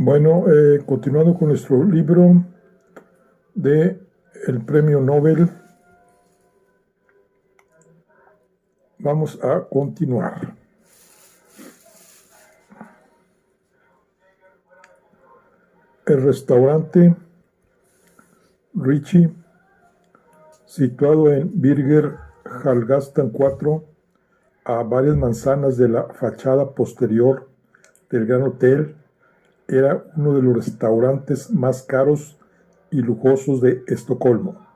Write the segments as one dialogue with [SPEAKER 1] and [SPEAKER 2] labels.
[SPEAKER 1] Bueno, continuando con nuestro libro de el Premio Nobel, vamos a continuar. El restaurante Richie, situado en Birger Jarlsgatan 4, a varias manzanas de la fachada posterior del Gran Hotel, era uno de los restaurantes más caros y lujosos de Estocolmo.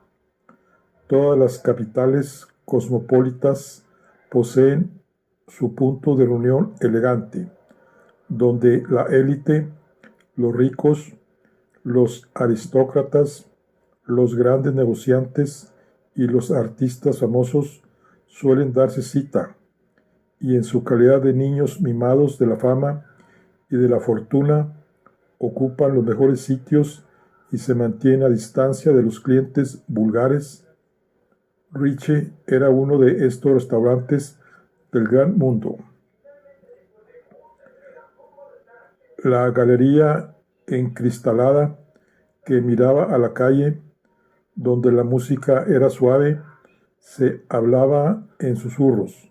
[SPEAKER 1] Todas las capitales cosmopolitas poseen su punto de reunión elegante, donde la élite, los ricos, los aristócratas, los grandes negociantes y los artistas famosos suelen darse cita, y en su calidad de niños mimados de la fama y de la fortuna, ocupan los mejores sitios y se mantienen a distancia de los clientes vulgares. Richie era uno de estos restaurantes del gran mundo. La galería encristalada que miraba a la calle, donde la música era suave, se hablaba en susurros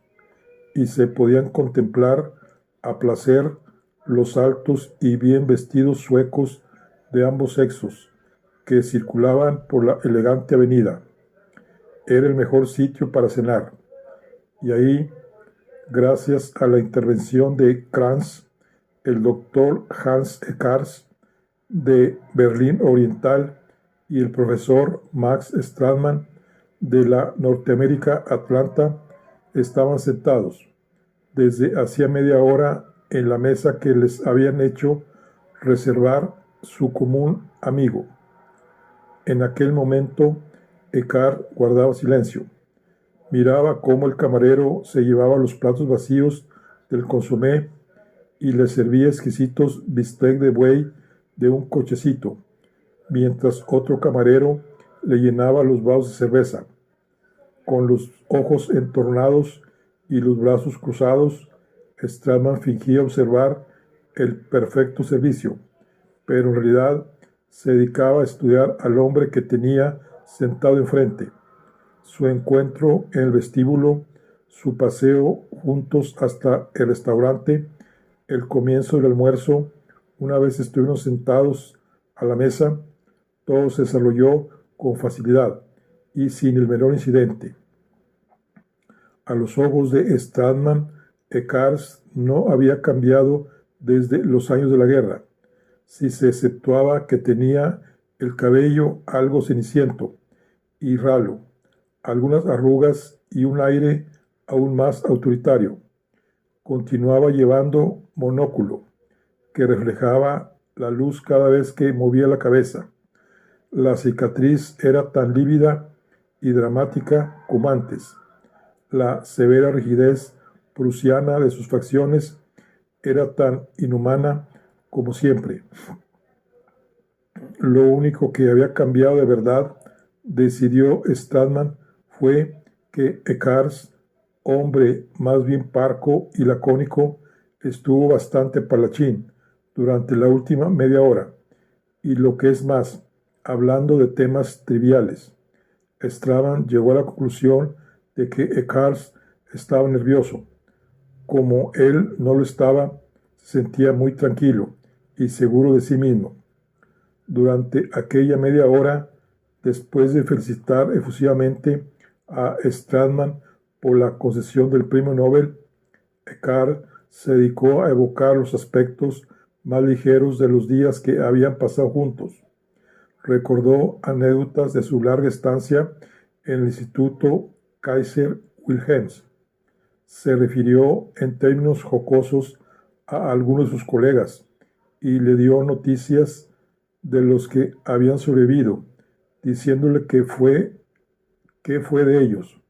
[SPEAKER 1] y se podían contemplar a placer los altos y bien vestidos suecos de ambos sexos que circulaban por la elegante avenida. Era el mejor sitio para cenar, y ahí, gracias a la intervención de Krantz, el doctor Hans Eckars de Berlín Oriental y el profesor Max Stradman de la Norteamérica Atlanta, estaban sentados desde hacía media hora en la mesa que les habían hecho reservar su común amigo. En aquel momento, Eckart guardaba silencio. Miraba cómo el camarero se llevaba los platos vacíos del consomé y le servía exquisitos bistec de buey de un cochecito, mientras otro camarero le llenaba los vasos de cerveza. Con los ojos entornados y los brazos cruzados, Stradman fingía observar el perfecto servicio, pero en realidad se dedicaba a estudiar al hombre que tenía sentado enfrente. Su encuentro en el vestíbulo, su paseo juntos hasta el restaurante, el comienzo del almuerzo, una vez estuvieron sentados a la mesa, todo se desarrolló con facilidad y sin el menor incidente. A los ojos de Stradman, Eckars no había cambiado desde los años de la guerra, si se exceptuaba que tenía el cabello algo ceniciento y ralo, algunas arrugas y un aire aún más autoritario. Continuaba llevando monóculo, que reflejaba la luz cada vez que movía la cabeza. La cicatriz era tan lívida y dramática como antes. La severa rigidez prusiana de sus facciones era tan inhumana como siempre. Lo único que había cambiado de verdad, decidió Stradman, fue que Eckars, hombre más bien parco y lacónico, estuvo bastante parlachín durante la última media hora, y lo que es más, hablando de temas triviales. Stradman llegó a la conclusión de que Eckars estaba nervioso. Como él no lo estaba, se sentía muy tranquilo y seguro de sí mismo. Durante aquella media hora, después de felicitar efusivamente a Stradman por la concesión del premio Nobel, Eckart se dedicó a evocar los aspectos más ligeros de los días que habían pasado juntos. Recordó anécdotas de su larga estancia en el Instituto Kaiser Wilhelms. Se refirió en términos jocosos a algunos de sus colegas y le dio noticias de los que habían sobrevivido, diciéndole qué fue de ellos.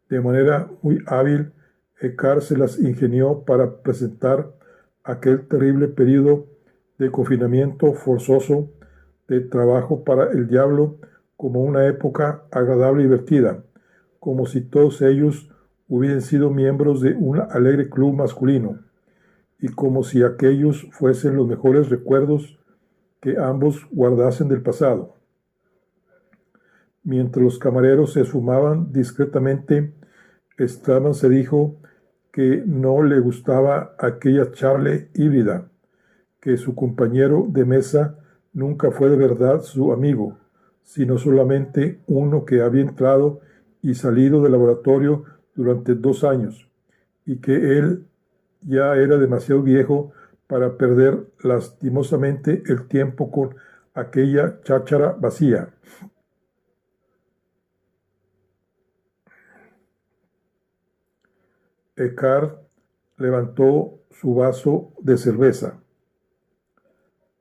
[SPEAKER 1] De manera muy hábil, Eckart se las ingenió para presentar aquel terrible periodo de confinamiento forzoso, de trabajo para el diablo, como una época agradable y divertida, como si todos ellos hubiesen sido miembros de un alegre club masculino, y como si aquellos fuesen los mejores recuerdos que ambos guardasen del pasado. Mientras los camareros se esfumaban discretamente, Stradman se dijo que no le gustaba aquella charla híbrida, que su compañero de mesa nunca fue de verdad su amigo, sino solamente uno que había entrado y salido del laboratorio durante 2 años, y que él ya era demasiado viejo para perder lastimosamente el tiempo con aquella cháchara vacía. Eckhart levantó su vaso de cerveza.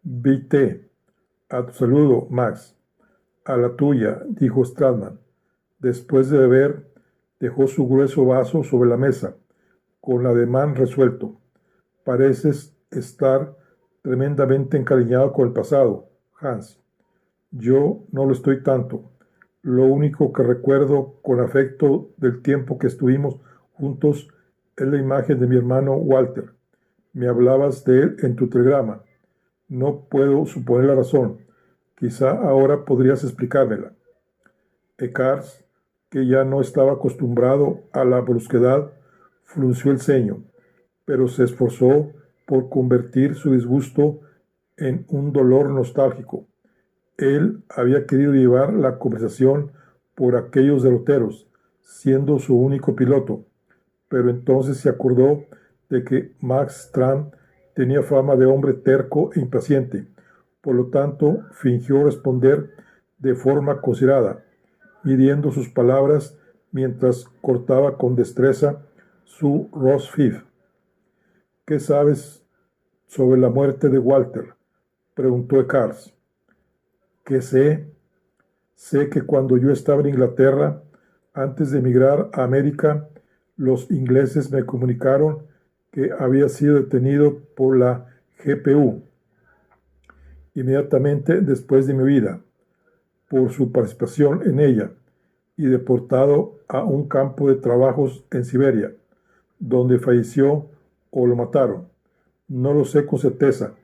[SPEAKER 1] «Vite, a tu saludo, Max». «A la tuya», dijo Stradman. Después de beber, dejó su grueso vaso sobre la mesa, con ademán resuelto. «Pareces estar tremendamente encariñado con el pasado, Hans. Yo no lo estoy tanto. Lo único que recuerdo con afecto del tiempo que estuvimos juntos es la imagen de mi hermano Walter. Me hablabas de él en tu telegrama. No puedo suponer la razón. Quizá ahora podrías explicármela». Eckhart, que ya no estaba acostumbrado a la brusquedad, frunció el ceño, pero se esforzó por convertir su disgusto en un dolor nostálgico. Él había querido llevar la conversación por aquellos derroteros, siendo su único piloto, pero entonces se acordó de que Max Strand tenía fama de hombre terco e impaciente. Por lo tanto, fingió responder de forma considerada, midiendo sus palabras mientras cortaba con destreza su roast beef. «¿Qué sabes sobre la muerte de Walter?», preguntó Eckhart. «¿Qué sé? Sé que cuando yo estaba en Inglaterra, antes de emigrar a América, los ingleses me comunicaron que había sido detenido por la GPU inmediatamente después de mi huida, por su participación en ella, y deportado a un campo de trabajos en Siberia, donde falleció o lo mataron. No lo sé con certeza.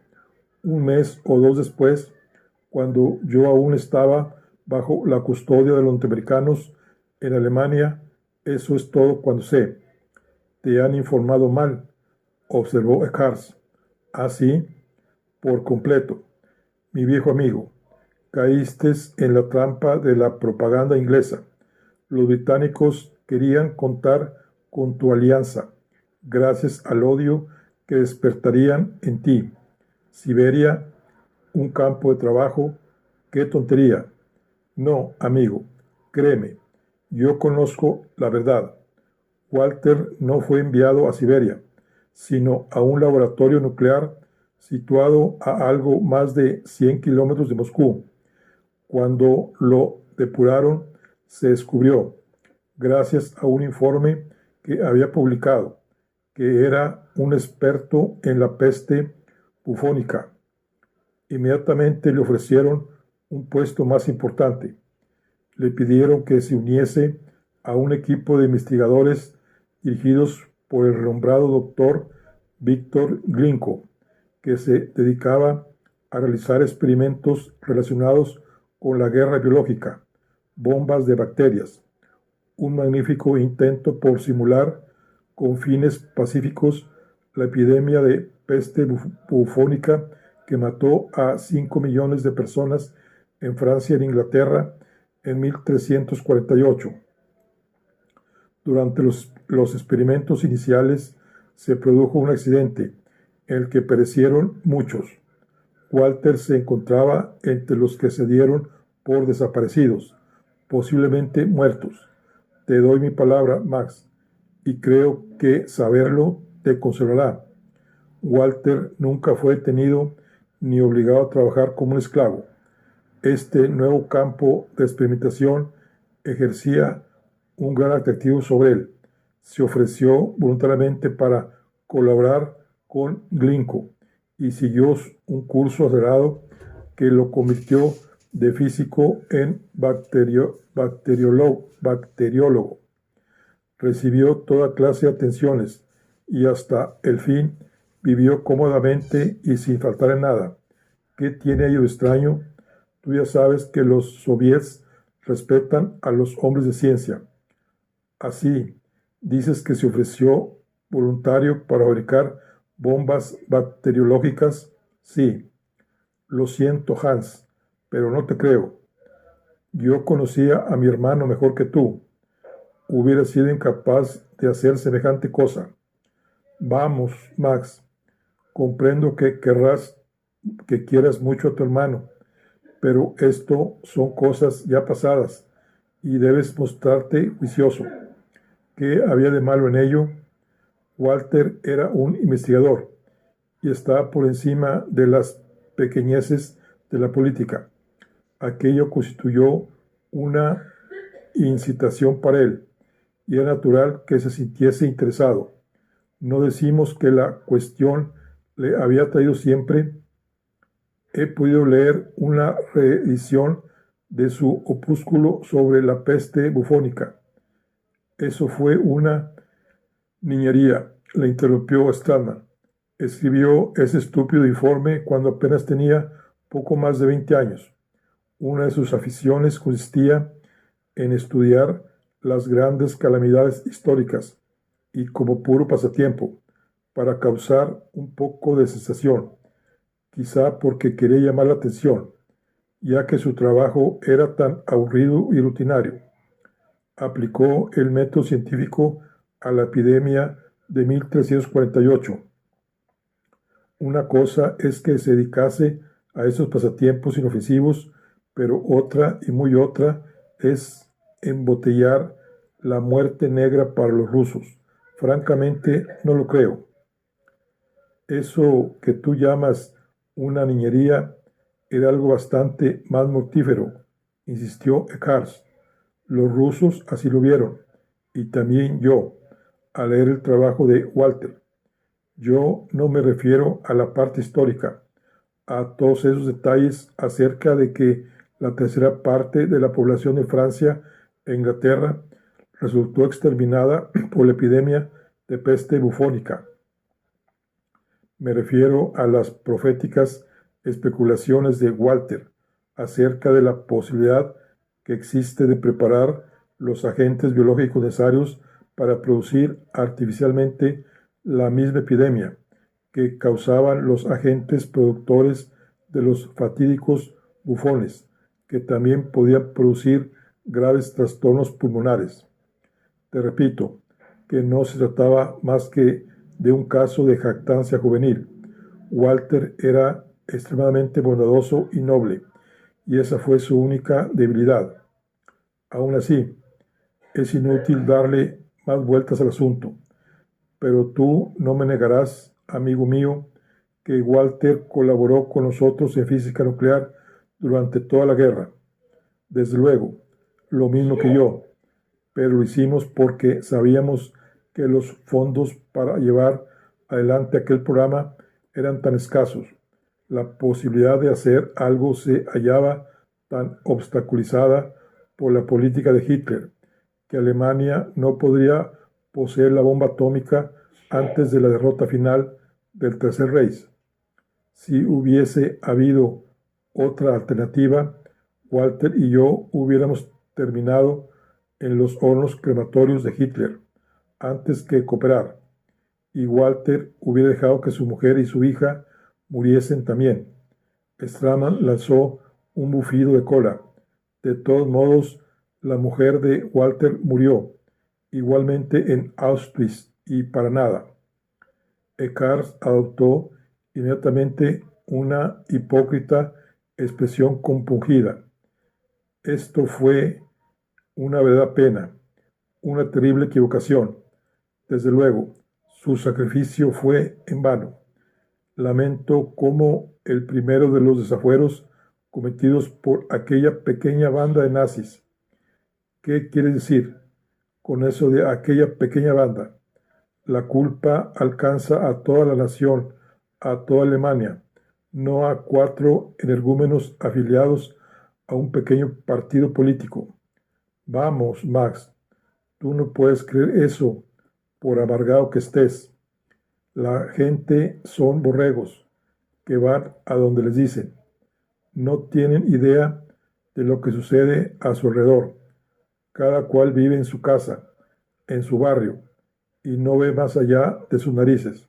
[SPEAKER 1] Un mes o 2 después, cuando yo aún estaba bajo la custodia de los norteamericanos en Alemania, eso es todo cuanto sé». «Te han informado mal», observó Eckhart. «¿Ah, sí?». «Por completo. Mi viejo amigo, caíste en la trampa de la propaganda inglesa. Los británicos querían contar con tu alianza, gracias al odio que despertarían en ti. Siberia, un campo de trabajo, qué tontería. No, amigo, créeme, yo conozco la verdad. Walter no fue enviado a Siberia, sino a un laboratorio nuclear situado a algo más de 100 kilómetros de Moscú. Cuando lo depuraron, se descubrió, gracias a un informe que había publicado, que era un experto en la peste bufónica. Inmediatamente le ofrecieron un puesto más importante. Le pidieron que se uniese a un equipo de investigadores dirigidos por el renombrado doctor Víctor Glinko, que se dedicaba a realizar experimentos relacionados con la guerra biológica, bombas de bacterias, un magnífico intento por simular con fines pacíficos la epidemia de peste bufónica que mató a 5 millones de personas en Francia y en Inglaterra en 1348. Durante los experimentos iniciales se produjo un accidente en el que perecieron muchos. Walter se encontraba entre los que se dieron por desaparecidos, posiblemente muertos. Te doy mi palabra, Max, y creo que saberlo te consolará. Walter nunca fue detenido ni obligado a trabajar como un esclavo. Este nuevo campo de experimentación ejercía un gran atractivo sobre él. Se ofreció voluntariamente para colaborar con Glinko y siguió un curso acelerado que lo convirtió de físico en bacteriólogo. Recibió toda clase de atenciones y hasta el fin vivió cómodamente y sin faltar en nada. ¿Qué tiene ello de extraño? Tú ya sabes que los soviets respetan a los hombres de ciencia. Así, dices que se ofreció voluntario para fabricar bombas bacteriológicas. Sí, lo siento, Hans, pero no te creo. Yo conocía a mi hermano mejor que tú. Hubiera sido incapaz de hacer semejante cosa. Vamos, Max, comprendo que quieras mucho a tu hermano, pero esto son cosas ya pasadas y debes mostrarte juicioso. ¿Qué había de malo en ello? Walter era un investigador y estaba por encima de las pequeñeces de la política. Aquello constituyó una incitación para él y era natural que se sintiese interesado. No decimos que la cuestión le había traído siempre. He podido leer una reedición de su opúsculo sobre la peste bufónica. Eso fue una niñería, le interrumpió Stallman. Escribió ese estúpido informe cuando apenas tenía poco más de 20 años. Una de sus aficiones consistía en estudiar las grandes calamidades históricas y como puro pasatiempo, para causar un poco de sensación, quizá porque quería llamar la atención, ya que su trabajo era tan aburrido y rutinario. Aplicó el método científico a la epidemia de 1348. Una cosa es que se dedicase a esos pasatiempos inofensivos, pero otra y muy otra es embotellar la muerte negra para los rusos. Francamente, no lo creo. Eso que tú llamas una niñería era algo bastante más mortífero, insistió Eckhart. Los rusos así lo vieron, y también yo, al leer el trabajo de Walter. Yo no me refiero a la parte histórica, a todos esos detalles acerca de que la tercera parte de la población de Francia e Inglaterra resultó exterminada por la epidemia de peste bufónica. Me refiero a las proféticas especulaciones de Walter acerca de la posibilidad que existe de preparar los agentes biológicos necesarios para producir artificialmente la misma epidemia que causaban los agentes productores de los fatídicos bufones, que también podían producir graves trastornos pulmonares. Te repito que no se trataba más que de un caso de jactancia juvenil. Walter era extremadamente bondadoso y noble, y esa fue su única debilidad. Aún así, es inútil darle más vueltas al asunto, pero tú no me negarás, amigo mío, que Walter colaboró con nosotros en física nuclear durante toda la guerra. Desde luego, lo mismo que yo, pero lo hicimos porque sabíamos que los fondos para llevar adelante aquel programa eran tan escasos. La posibilidad de hacer algo se hallaba tan obstaculizada por la política de Hitler, que Alemania no podría poseer la bomba atómica antes de la derrota final del Tercer Reich. Si hubiese habido otra alternativa, Walter y yo hubiéramos terminado en los hornos crematorios de Hitler antes que cooperar, y Walter hubiera dejado que su mujer y su hija muriesen también. Straumann lanzó un bufido de cola. De todos modos, la mujer de Walter murió, igualmente en Auschwitz, y para nada. Eckhart adoptó inmediatamente una hipócrita expresión compungida. Esto fue una verdadera pena, una terrible equivocación. Desde luego, su sacrificio fue en vano. Lamento cómo el primero de los desafueros cometidos por aquella pequeña banda de nazis. ¿Qué quiere decir con eso de aquella pequeña banda? La culpa alcanza a toda la nación, a toda Alemania, no a 4 energúmenos afiliados a un pequeño partido político. Vamos, Max, tú no puedes creer eso, por amargado que estés. La gente son borregos que van a donde les dicen. No tienen idea de lo que sucede a su alrededor. Cada cual vive en su casa, en su barrio, y no ve más allá de sus narices.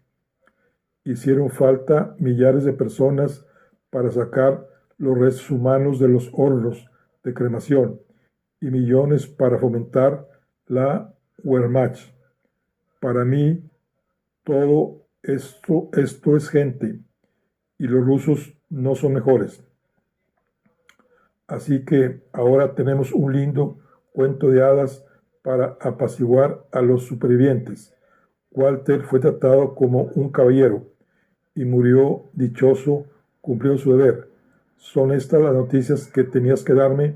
[SPEAKER 1] Hicieron falta millares de personas para sacar los restos humanos de los hornos de cremación y millones para fomentar la Wehrmacht. Para mí, todo esto es gente y los rusos no son mejores. Así que ahora tenemos un lindo cuento de hadas para apaciguar a los supervivientes. Walter fue tratado como un caballero y murió dichoso, cumplió su deber. ¿Son estas las noticias que tenías que darme?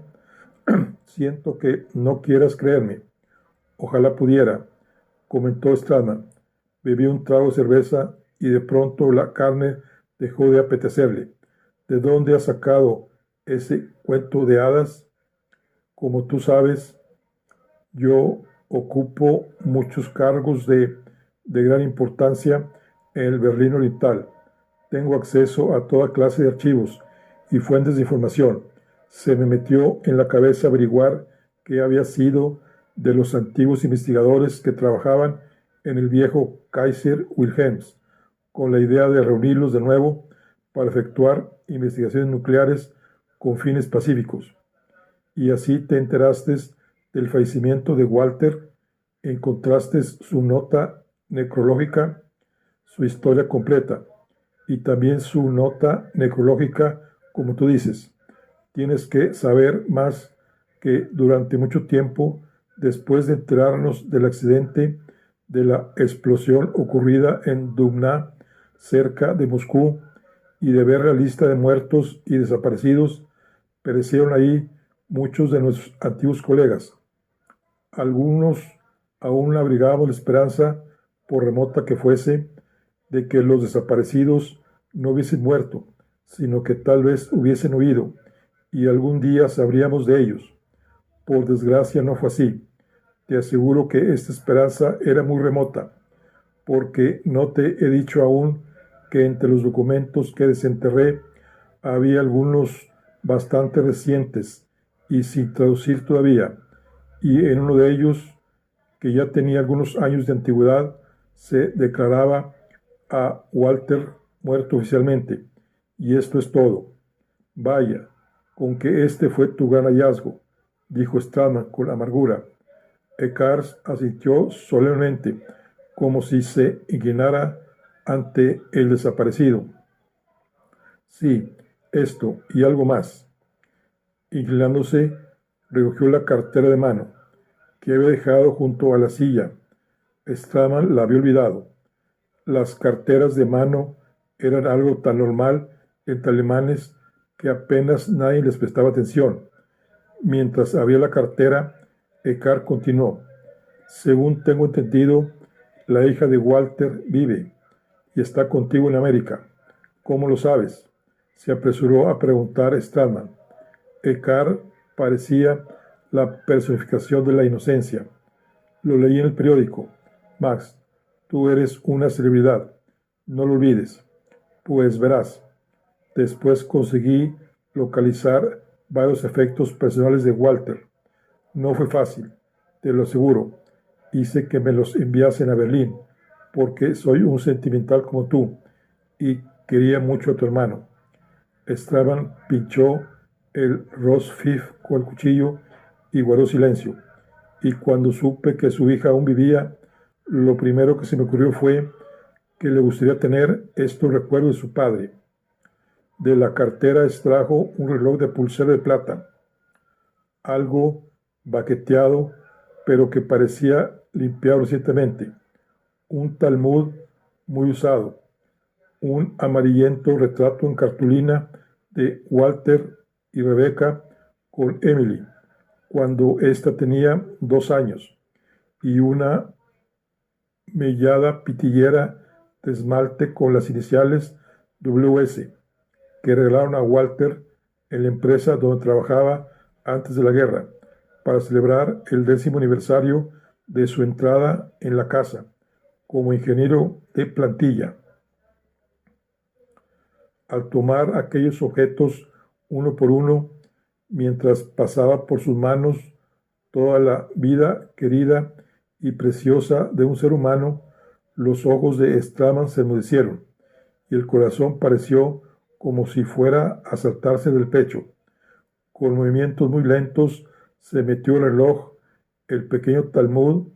[SPEAKER 1] Siento que no quieras creerme. Ojalá pudiera, comentó Stradman. Bebió un trago de cerveza y de pronto la carne dejó de apetecerle. ¿De dónde has sacado ese cuento de hadas? Como tú sabes, yo ocupo muchos cargos de gran importancia en el Berlín Oriental. Tengo acceso a toda clase de archivos y fuentes de información. Se me metió en la cabeza averiguar qué había sido de los antiguos investigadores que trabajaban en el viejo Kaiser Wilhelms, con la idea de reunirlos de nuevo para efectuar investigaciones nucleares con fines pacíficos. Y así te enteraste del fallecimiento de Walter, encontraste su nota necrológica, su historia completa, y también su nota necrológica, como tú dices. Tienes que saber más que durante mucho tiempo, después de enterarnos del accidente de la explosión ocurrida en Dubna, cerca de Moscú, y de ver la lista de muertos y desaparecidos, perecieron ahí muchos de nuestros antiguos colegas. Algunos aún abrigábamos la esperanza, por remota que fuese, de que los desaparecidos no hubiesen muerto, sino que tal vez hubiesen huido, y algún día sabríamos de ellos. Por desgracia no fue así. Te aseguro que esta esperanza era muy remota, porque no te he dicho aún que entre los documentos que desenterré había algunos bastante recientes y sin traducir todavía, y en uno de ellos, que ya tenía algunos años de antigüedad, se declaraba a Walter muerto oficialmente. Y esto es todo. Vaya, con que este fue tu gran hallazgo, dijo Stradman con amargura. Eckhart asintió solemnemente, como si se inclinara ante el desaparecido. Sí, esto y algo más. Inclinándose, recogió la cartera de mano, que había dejado junto a la silla. Stradman la había olvidado. Las carteras de mano eran algo tan normal entre alemanes que apenas nadie les prestaba atención. Mientras abría la cartera, Eckhart continuó. Según tengo entendido, la hija de Walter vive y está contigo en América. ¿Cómo lo sabes? Se apresuró a preguntar Stradman. Eckhart parecía la personificación de la inocencia. Lo leí en el periódico. Max, tú eres una celebridad. No lo olvides. Pues verás. Después conseguí localizar varios efectos personales de Walter. No fue fácil, te lo aseguro. Hice que me los enviasen a Berlín, porque soy un sentimental como tú y quería mucho a tu hermano. Stradman pinchó el roast beef con el cuchillo y guardó silencio. Y cuando supe que su hija aún vivía, lo primero que se me ocurrió fue que le gustaría tener estos recuerdos de su padre. De la cartera extrajo un reloj de pulsera de plata, algo baqueteado, pero que parecía limpiado recientemente, un talmud muy usado, un amarillento retrato en cartulina de Walter y Rebecca con Emily, cuando ésta tenía 2 años, y una mellada pitillera de esmalte con las iniciales WS, que regalaron a Walter en la empresa donde trabajaba antes de la guerra, para celebrar el 10º aniversario de su entrada en la casa, como ingeniero de plantilla. Al tomar aquellos objetos uno por uno, mientras pasaba por sus manos toda la vida querida y preciosa de un ser humano, los ojos de Straman se enmudecieron y el corazón pareció como si fuera a saltarse del pecho. Con movimientos muy lentos se metió el reloj, el pequeño Talmud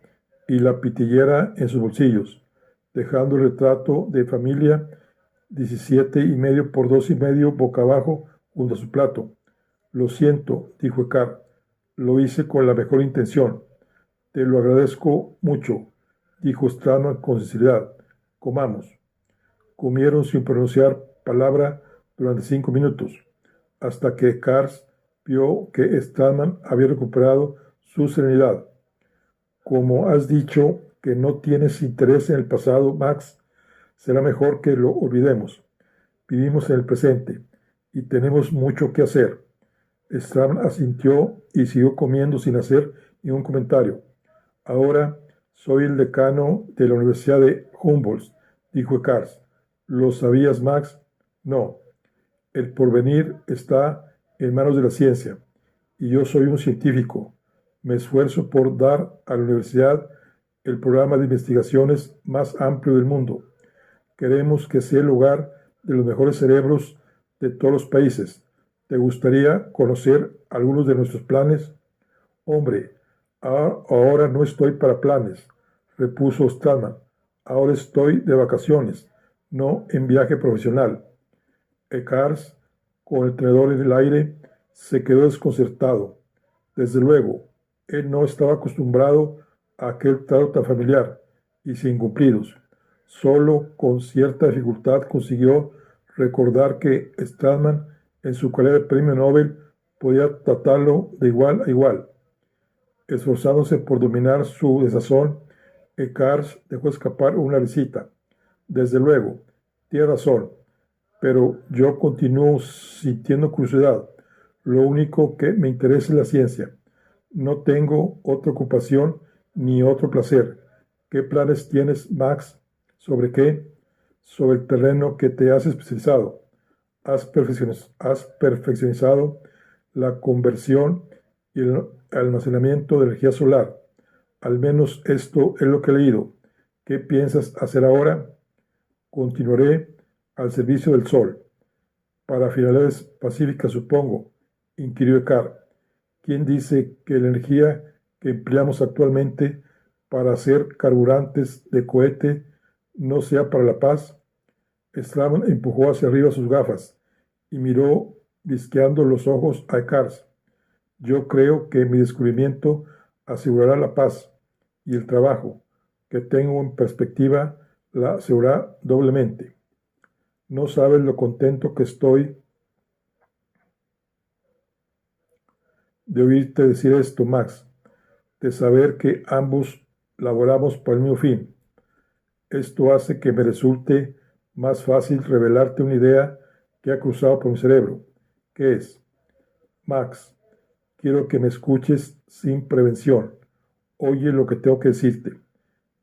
[SPEAKER 1] y la pitillera en sus bolsillos, dejando el retrato de familia 17,5 por 2,5 boca abajo junto a su plato. Lo siento, dijo Ekar, lo hice con la mejor intención. Te lo agradezco mucho, dijo Straman con sinceridad. Comamos. Comieron sin pronunciar palabra durante 5 minutos, hasta que Kars vio que Straman había recuperado su serenidad. Como has dicho que no tienes interés en el pasado, Max, será mejor que lo olvidemos. Vivimos en el presente y tenemos mucho que hacer. Straman asintió y siguió comiendo sin hacer ningún comentario. Ahora soy el decano de la Universidad de Humboldt, dijo Kars. ¿Lo sabías, Max? No. El porvenir está en manos de la ciencia y yo soy un científico. Me esfuerzo por dar a la universidad el programa de investigaciones más amplio del mundo. Queremos que sea el lugar de los mejores cerebros de todos los países. ¿Te gustaría conocer algunos de nuestros planes? Hombre, ahora no estoy para planes, repuso Straman. Ahora estoy de vacaciones, no en viaje profesional. Kars, con el tenedor en el aire, se quedó desconcertado. Desde luego, él no estaba acostumbrado a aquel trato tan familiar y sin cumplidos. Solo con cierta dificultad consiguió recordar que Straman, en su calidad de premio Nobel, podía tratarlo de igual a igual. Esforzándose por dominar su desazón, Kars dejó escapar una risita. Desde luego, tiene razón, pero yo continúo sintiendo curiosidad. Lo único que me interesa es la ciencia. No tengo otra ocupación ni otro placer. ¿Qué planes tienes, Max? ¿Sobre qué? Sobre el terreno que te has especializado. Has perfeccionado la conversión y el almacenamiento de energía solar. Al menos esto es lo que he leído. ¿Qué piensas hacer ahora? Continuaré al servicio del sol. Para finalidades pacíficas, supongo, inquirió Ekar. ¿Quién dice que la energía que empleamos actualmente para hacer carburantes de cohete no sea para la paz? Straman empujó hacia arriba sus gafas y miró visqueando los ojos a Ekars. Yo creo que mi descubrimiento asegurará la paz y el trabajo que tengo en perspectiva la asegurará doblemente. No sabes lo contento que estoy de oírte decir esto, Max, de saber que ambos laboramos para el mismo fin. Esto hace que me resulte más fácil revelarte una idea que ha cruzado por mi cerebro. ¿Qué es? Max, quiero que me escuches sin prevención. Oye lo que tengo que decirte.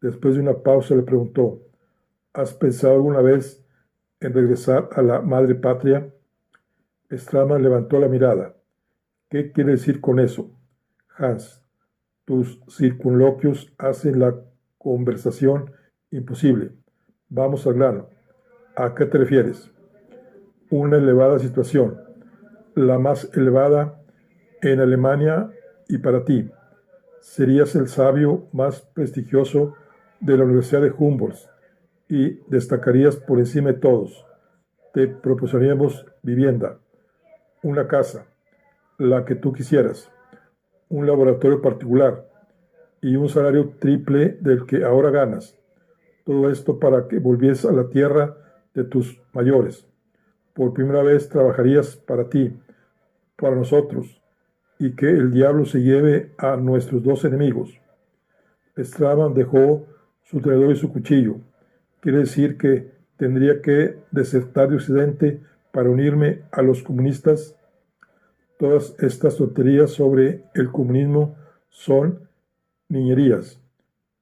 [SPEAKER 1] Después de una pausa le preguntó, ¿has pensado alguna vez en regresar a la madre patria? Straman levantó la mirada. ¿Qué quiere decir con eso? Hans, tus circunloquios hacen la conversación imposible. Vamos al grano. ¿A qué te refieres? Una elevada situación, la más elevada en Alemania y para ti. Serías el sabio más prestigioso de la Universidad de Humboldt y destacarías por encima de todos. Te proporcionaríamos vivienda, una casa, la que tú quisieras, un laboratorio particular y un salario triple del que ahora ganas. Todo esto para que volvieses a la tierra de tus mayores. Por primera vez trabajarías para ti, para nosotros, y que el diablo se lleve a nuestros dos enemigos. Straman dejó su tenedor y su cuchillo. Quiere decir que tendría que desertar de Occidente para unirme a los comunistas. Todas estas tonterías sobre el comunismo son niñerías,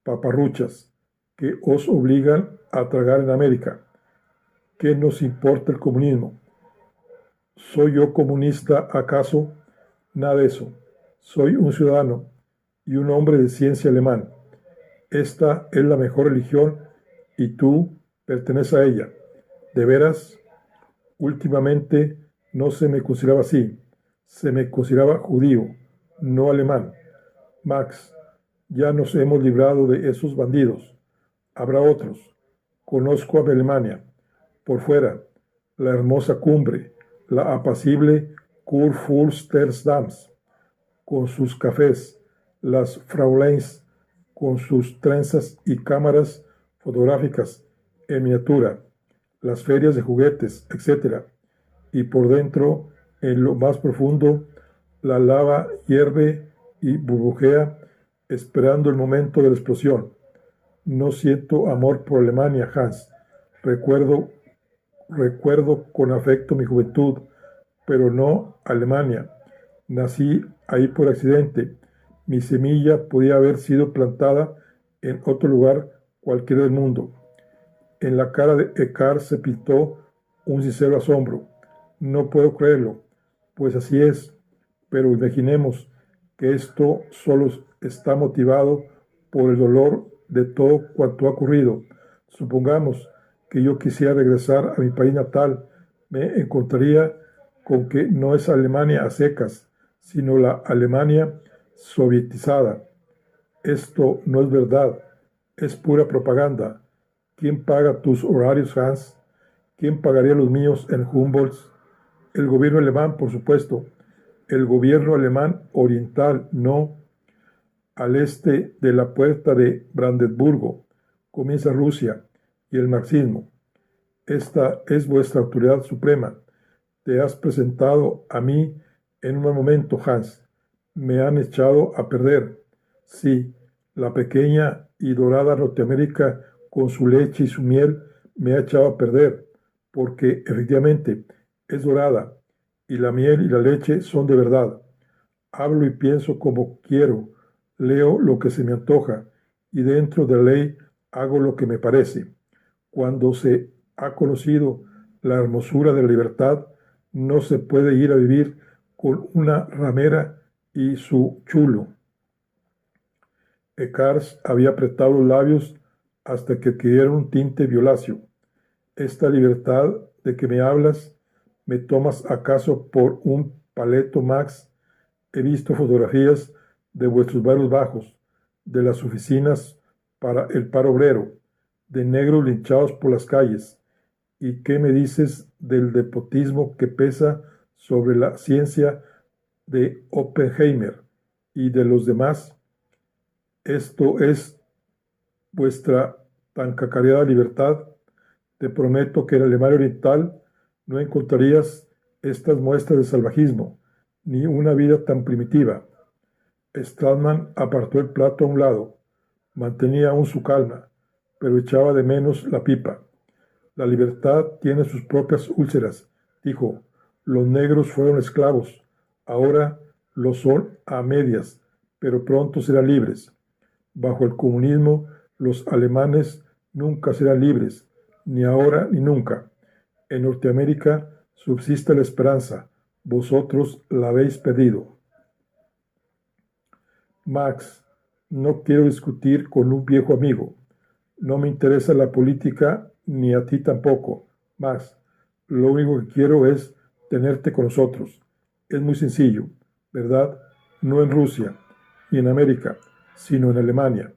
[SPEAKER 1] paparruchas. que os obligan a tragar en América. ¿Qué nos importa el comunismo? ¿Soy yo comunista acaso? Nada de eso. Soy un ciudadano y un hombre de ciencia alemán. Esta es la mejor religión y tú perteneces a ella. ¿De veras? Últimamente no se me consideraba así. Se me consideraba judío, no alemán. Max, ya nos hemos librado de esos bandidos. Habrá otros. Conozco a mi Alemania. Por fuera, la hermosa cumbre, la apacible Kurfürsterdams, con sus cafés, las Frauleins, con sus trenzas y cámaras fotográficas en miniatura, las ferias de juguetes, etc. Y por dentro, en lo más profundo, la lava hierve y burbujea, esperando el momento de la explosión. No siento amor por Alemania, Hans. Recuerdo con afecto mi juventud, pero no Alemania. Nací ahí por accidente. Mi semilla podía haber sido plantada en otro lugar cualquiera del mundo. En la cara de Eckhart se pintó un sincero asombro. No puedo creerlo, pues así es, pero imaginemos que esto solo está motivado por el dolor de todo cuanto ha ocurrido. Supongamos que yo quisiera regresar a mi país natal, me encontraría con que no es Alemania a secas, sino la Alemania sovietizada. Esto no es verdad, es pura propaganda. ¿Quién paga tus horarios, Hans? ¿Quién pagaría los míos en Humboldt? El gobierno alemán, por supuesto. El gobierno alemán oriental, no. Al este de la puerta de Brandenburgo comienza Rusia y el marxismo. Esta es vuestra autoridad suprema. Te has presentado a mí en un mal momento, Hans. Me han echado a perder. Sí, la pequeña y dorada Norteamérica con su leche y su miel me ha echado a perder, porque efectivamente es dorada y la miel y la leche son de verdad. Hablo y pienso como quiero, leo lo que se me antoja y dentro de la ley hago lo que me parece. Cuando se ha conocido la hermosura de la libertad, no se puede ir a vivir con una ramera y su chulo. Eckhart había apretado los labios hasta que adquirieron un tinte violáceo. Esta libertad de que me hablas, ¿me tomas acaso por un paleto, Max? He visto fotografías de vuestros barrios bajos, de las oficinas para el paro obrero, de negros linchados por las calles. ¿Y qué me dices del despotismo que pesa sobre la ciencia de Oppenheimer y de los demás? Esto es vuestra tan cacareada libertad. Te prometo que en Alemania Oriental no encontrarías estas muestras de salvajismo, ni una vida tan primitiva. Stradman apartó el plato a un lado, mantenía aún su calma, pero echaba de menos la pipa. La libertad tiene sus propias úlceras, dijo. Los negros fueron esclavos, ahora lo son a medias, pero pronto serán libres. Bajo el comunismo, los alemanes nunca serán libres, ni ahora ni nunca. En Norteamérica subsiste la esperanza, vosotros la habéis perdido. Max, no quiero discutir con un viejo amigo. No me interesa la política, ni a ti tampoco. Max, lo único que quiero es tenerte con nosotros. Es muy sencillo, ¿verdad? No en Rusia, ni en América, sino en Alemania.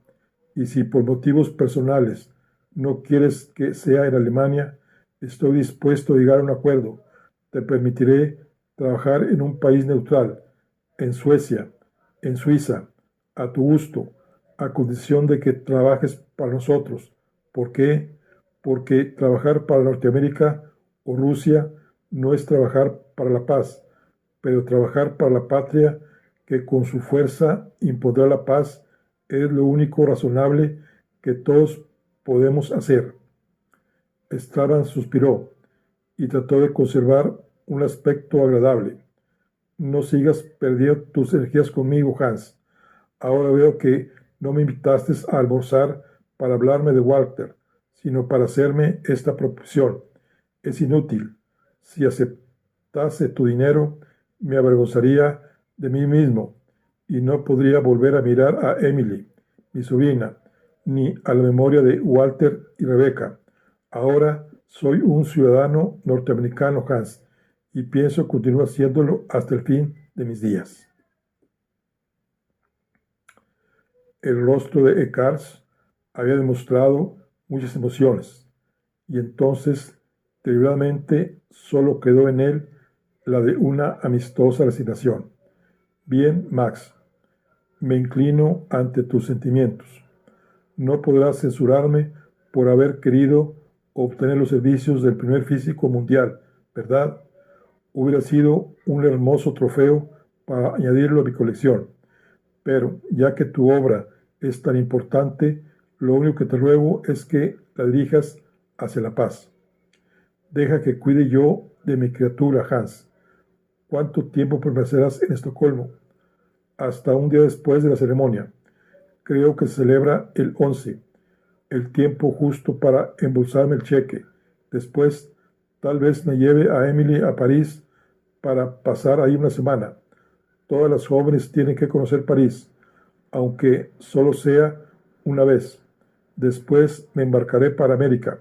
[SPEAKER 1] Y si por motivos personales no quieres que sea en Alemania, estoy dispuesto a llegar a un acuerdo. Te permitiré trabajar en un país neutral, en Suecia, en Suiza, a tu gusto, a condición de que trabajes para nosotros. ¿Por qué? Porque trabajar para Norteamérica o Rusia no es trabajar para la paz, pero trabajar para la patria que con su fuerza impondrá la paz es lo único razonable que todos podemos hacer. Straban suspiró y trató de conservar un aspecto agradable. No sigas perdiendo tus energías conmigo, Hans. Ahora veo que no me invitaste a almorzar para hablarme de Walter, sino para hacerme esta proposición. Es inútil. Si aceptase tu dinero, me avergonzaría de mí mismo y no podría volver a mirar a Emily, mi sobrina, ni a la memoria de Walter y Rebecca. Ahora soy un ciudadano norteamericano, Hans, y pienso continuar siéndolo hasta el fin de mis días. El rostro de Eckhart había demostrado muchas emociones, y entonces, deliberadamente, solo quedó en él la de una amistosa resignación. Bien, Max, me inclino ante tus sentimientos. No podrás censurarme por haber querido obtener los servicios del primer físico mundial, ¿verdad? Hubiera sido un hermoso trofeo para añadirlo a mi colección. Pero, ya que tu obra es tan importante, lo único que te ruego es que la dirijas hacia la paz. Deja que cuide yo de mi criatura, Hans. ¿Cuánto tiempo permanecerás en Estocolmo? Hasta un día después de la ceremonia. Creo que se celebra el 11, el tiempo justo para embolsarme el cheque. Después, tal vez me lleve a Emily a París para pasar ahí una semana. Todas las jóvenes tienen que conocer París, aunque solo sea una vez. Después me embarcaré para América.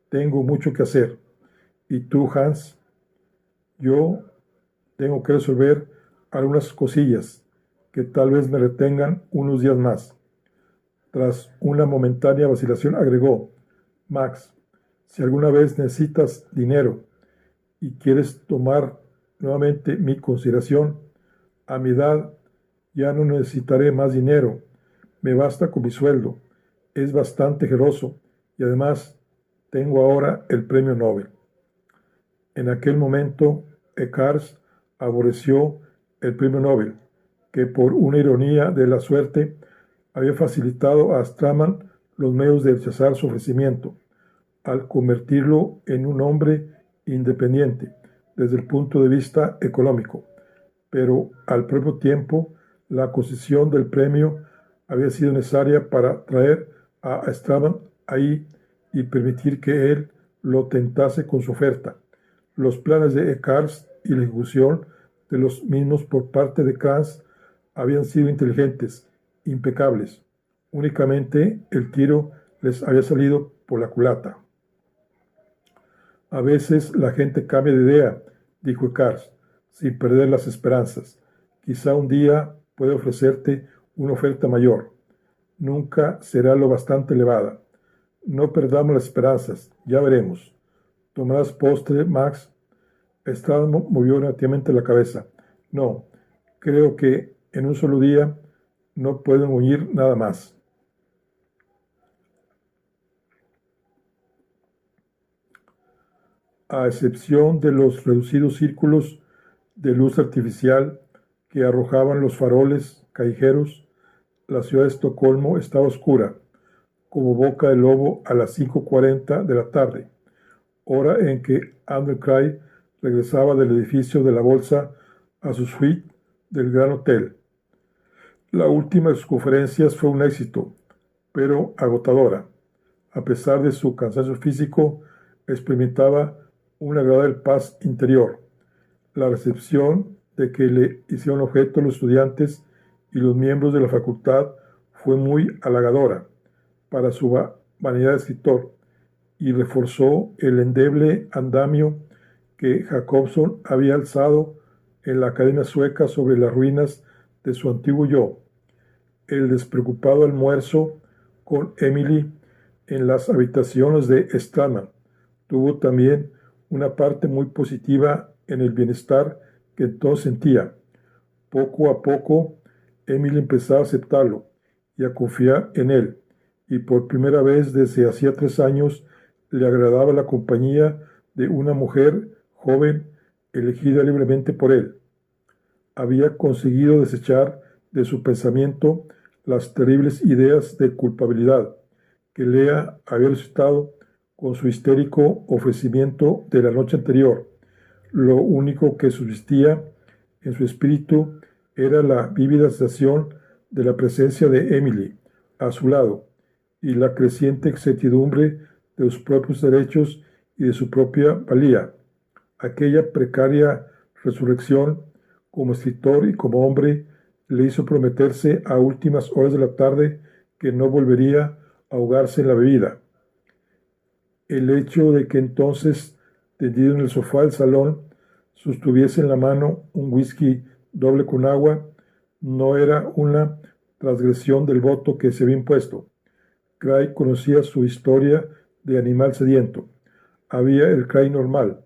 [SPEAKER 1] Tengo mucho que hacer. ¿Y tú, Hans? Yo tengo que resolver algunas cosillas que tal vez me retengan unos días más. Tras una momentánea vacilación agregó: Max, si alguna vez necesitas dinero y quieres tomar nuevamente mi consideración, a mi edad ya no necesitaré más dinero. Me basta con mi sueldo. Es bastante generoso y además tengo ahora el premio Nobel. En aquel momento, Eckhart aborreció el premio Nobel, que por una ironía de la suerte había facilitado a Straman los medios de rechazar su ofrecimiento, al convertirlo en un hombre independiente desde el punto de vista económico. Pero al propio tiempo, la concesión del premio había sido necesaria para traer a Straman ahí y permitir que él lo tentase con su oferta. Los planes de Eckhart y la ejecución de los mismos por parte de Kranz habían sido inteligentes, impecables. Únicamente el tiro les había salido por la culata. A veces la gente cambia de idea, dijo Eckhart, sin perder las esperanzas. Quizá un día puede ofrecerte una oferta mayor. Nunca será lo bastante elevada. No perdamos las esperanzas, ya veremos. ¿Tomarás postre, Max? Estrada movió negativamente la cabeza. No, creo que en un solo día no pueden oír nada más. A excepción de los reducidos círculos de luz artificial que arrojaban los faroles callejeros, la ciudad de Estocolmo estaba oscura, como boca de lobo a las 5:40 de la tarde, hora en que Andrew Cray regresaba del edificio de la Bolsa a su suite del Gran Hotel. La última de sus conferencias fue un éxito, pero agotadora. A pesar de su cansancio físico, experimentaba una agradable paz interior. La recepción de que le hicieron objeto los estudiantes y los miembros de la facultad fue muy halagadora para su vanidad de escritor y reforzó el endeble andamio que Jacobson había alzado en la Academia Sueca sobre las ruinas de su antiguo yo. El despreocupado almuerzo con Emily en las habitaciones de Straman tuvo también una parte muy positiva en el bienestar que entonces sentía. Poco a poco, Emily empezaba a aceptarlo y a confiar en él, y por primera vez desde hacía 3 años le agradaba la compañía de una mujer joven elegida libremente por él. Había conseguido desechar de su pensamiento las terribles ideas de culpabilidad que Lea había resucitado con su histérico ofrecimiento de la noche anterior. Lo único que subsistía en su espíritu era la vívida sensación de la presencia de Emily a su lado, y la creciente incertidumbre de sus propios derechos y de su propia valía. Aquella precaria resurrección como escritor y como hombre le hizo prometerse a últimas horas de la tarde que no volvería a ahogarse en la bebida. El hecho de que entonces, tendido en el sofá del salón, sostuviese en la mano un whisky doble con agua, no era una transgresión del voto que se había impuesto. Craig conocía su historia de animal sediento. Había el Craig normal,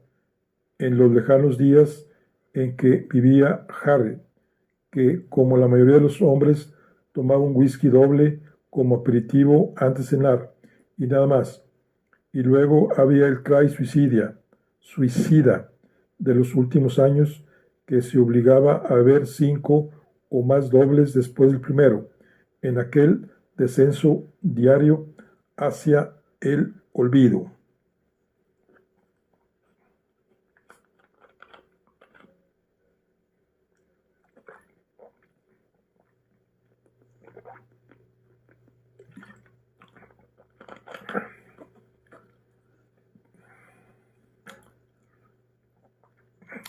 [SPEAKER 1] en los lejanos días en que vivía Harry, que, como la mayoría de los hombres, tomaba un whisky doble como aperitivo antes de cenar, y nada más. Y luego había el Craig suicida de los últimos años, que se obligaba a beber 5 o más dobles después del primero, en aquel descenso diario hacia el olvido.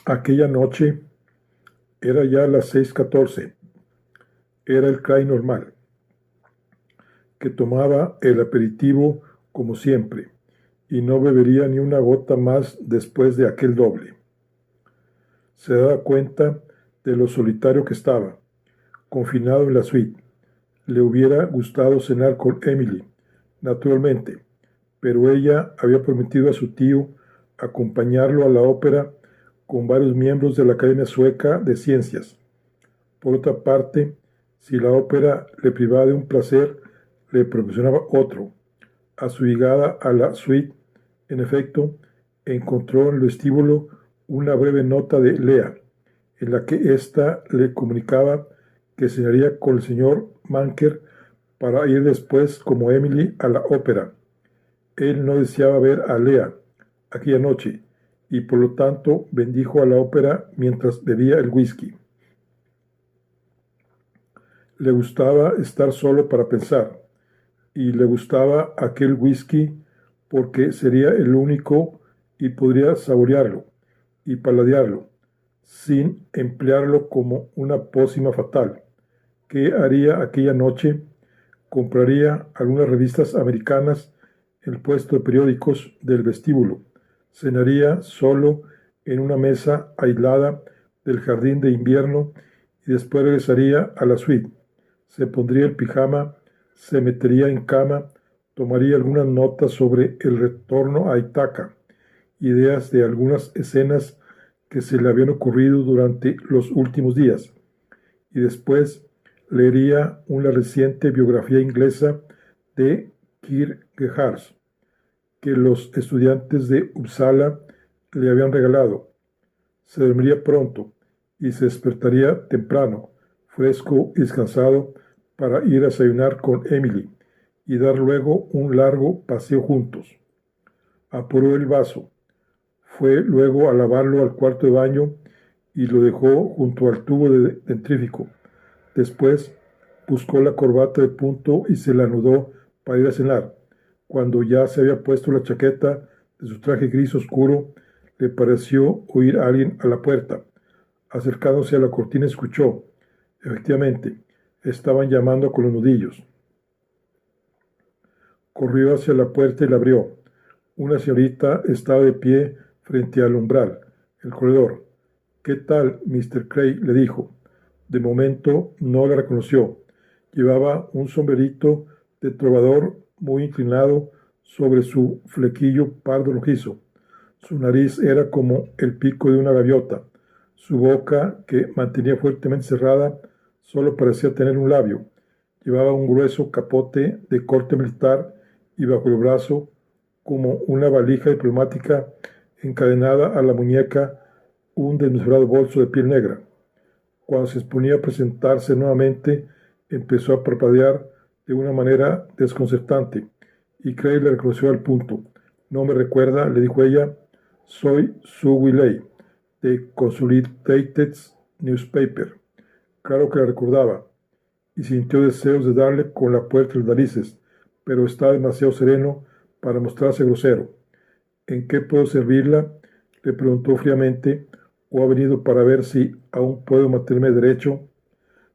[SPEAKER 1] Aquella noche era ya las 6:14. Era el Craig normal, que tomaba el aperitivo como siempre, y no bebería ni una gota más después de aquel doble. Se daba cuenta de lo solitario que estaba, confinado en la suite. Le hubiera gustado cenar con Emily, naturalmente, pero ella había prometido a su tío acompañarlo a la ópera con varios miembros de la Academia Sueca de Ciencias. Por otra parte, si la ópera le privaba de un placer, le proporcionaba otro. A su llegada a la suite, en efecto, encontró en el vestíbulo una breve nota de Lea, en la que ésta le comunicaba que cenaría con el señor Manker para ir después, como Emily, a la ópera. Él no deseaba ver a Lea aquella noche, y por lo tanto bendijo a la ópera mientras bebía el whisky. Le gustaba estar solo para pensar, y le gustaba aquel whisky porque sería el único y podría saborearlo y paladearlo, sin emplearlo como una pócima fatal. ¿Qué haría aquella noche? Compraría algunas revistas americanas en el puesto de periódicos del vestíbulo. Cenaría solo en una mesa aislada del jardín de invierno y después regresaría a la suite. Se pondría el pijama, se metería en cama, tomaría algunas notas sobre el retorno a Ítaca, ideas de algunas escenas que se le habían ocurrido durante los últimos días, y después leería una reciente biografía inglesa de Kierkegaard que los estudiantes de Uppsala le habían regalado. Se dormiría pronto y se despertaría temprano, fresco y descansado, para ir a desayunar con Emily y dar luego un largo paseo juntos. Apuró el vaso, fue luego a lavarlo al cuarto de baño y lo dejó junto al tubo de dentrífico. Después buscó la corbata de punto y se la anudó para ir a cenar. Cuando ya se había puesto la chaqueta de su traje gris oscuro, le pareció oír a alguien a la puerta. Acercándose a la cortina, escuchó. Efectivamente, estaban llamando con los nudillos. Corrió hacia la puerta y la abrió. Una señorita estaba de pie frente al umbral, el corredor. «¿Qué tal, Mr. Craig?», le dijo. De momento no la reconoció. Llevaba un sombrerito de trovador muy inclinado sobre su flequillo pardo rojizo. Su nariz era como el pico de una gaviota. Su boca, que mantenía fuertemente cerrada, solo parecía tener un labio. Llevaba un grueso capote de corte militar y bajo el brazo, como una valija diplomática encadenada a la muñeca, un desmesurado bolso de piel negra. Cuando se exponía a presentarse nuevamente, empezó a parpadear de una manera desconcertante, y Craig le reconoció al punto. «No me recuerda», le dijo ella. «Soy Sue Willey, de Consolidated Newspaper». Claro que la recordaba, y sintió deseos de darle con la puerta de las narices, pero está demasiado sereno para mostrarse grosero. ¿En qué puedo servirla?, le preguntó fríamente, ¿o ha venido para ver si aún puedo mantenerme derecho?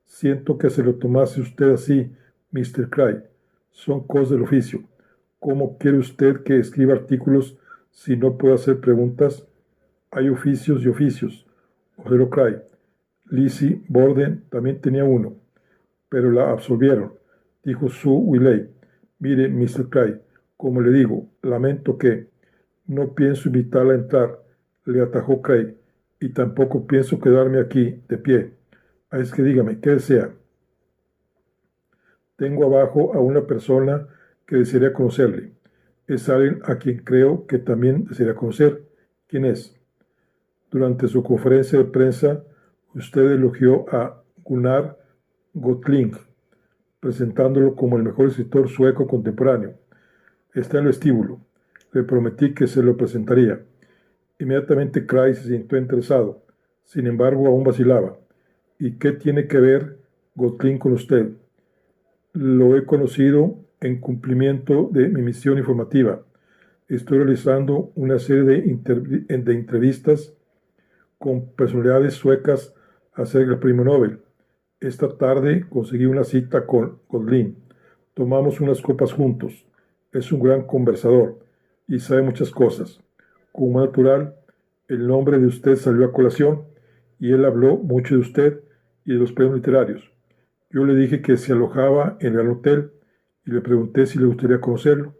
[SPEAKER 1] Siento que se lo tomase usted así, Mr. Cray. Son cosas del oficio. ¿Cómo quiere usted que escriba artículos si no puedo hacer preguntas? Hay oficios y oficios. Ojero Cray. Lizzie Borden también tenía uno, pero la absolvieron, dijo Sue Willey. Mire, Mr. Cray, como le digo, lamento que... No pienso invitarla a entrar, le atajó Cray, y tampoco pienso quedarme aquí, de pie. Es que dígame, ¿qué desea? Tengo abajo a una persona que desearía conocerle. Es alguien a quien creo que también desearía conocer. ¿Quién es? Durante su conferencia de prensa, usted elogió a Gunnar Gotling, presentándolo como el mejor escritor sueco contemporáneo. Está en el vestíbulo. Le prometí que se lo presentaría. Inmediatamente Cray se sintió interesado. Sin embargo, aún vacilaba. ¿Y qué tiene que ver Gotling con usted? Lo he conocido en cumplimiento de mi misión informativa. Estoy realizando una serie de entrevistas con personalidades suecas acerca del premio Nobel. Esta tarde conseguí una cita con Gotling. Tomamos unas copas juntos. Es un gran conversador y sabe muchas cosas. Como natural, el nombre de usted salió a colación y él habló mucho de usted y de los premios literarios. Yo le dije que se alojaba en el hotel y le pregunté si le gustaría conocerlo,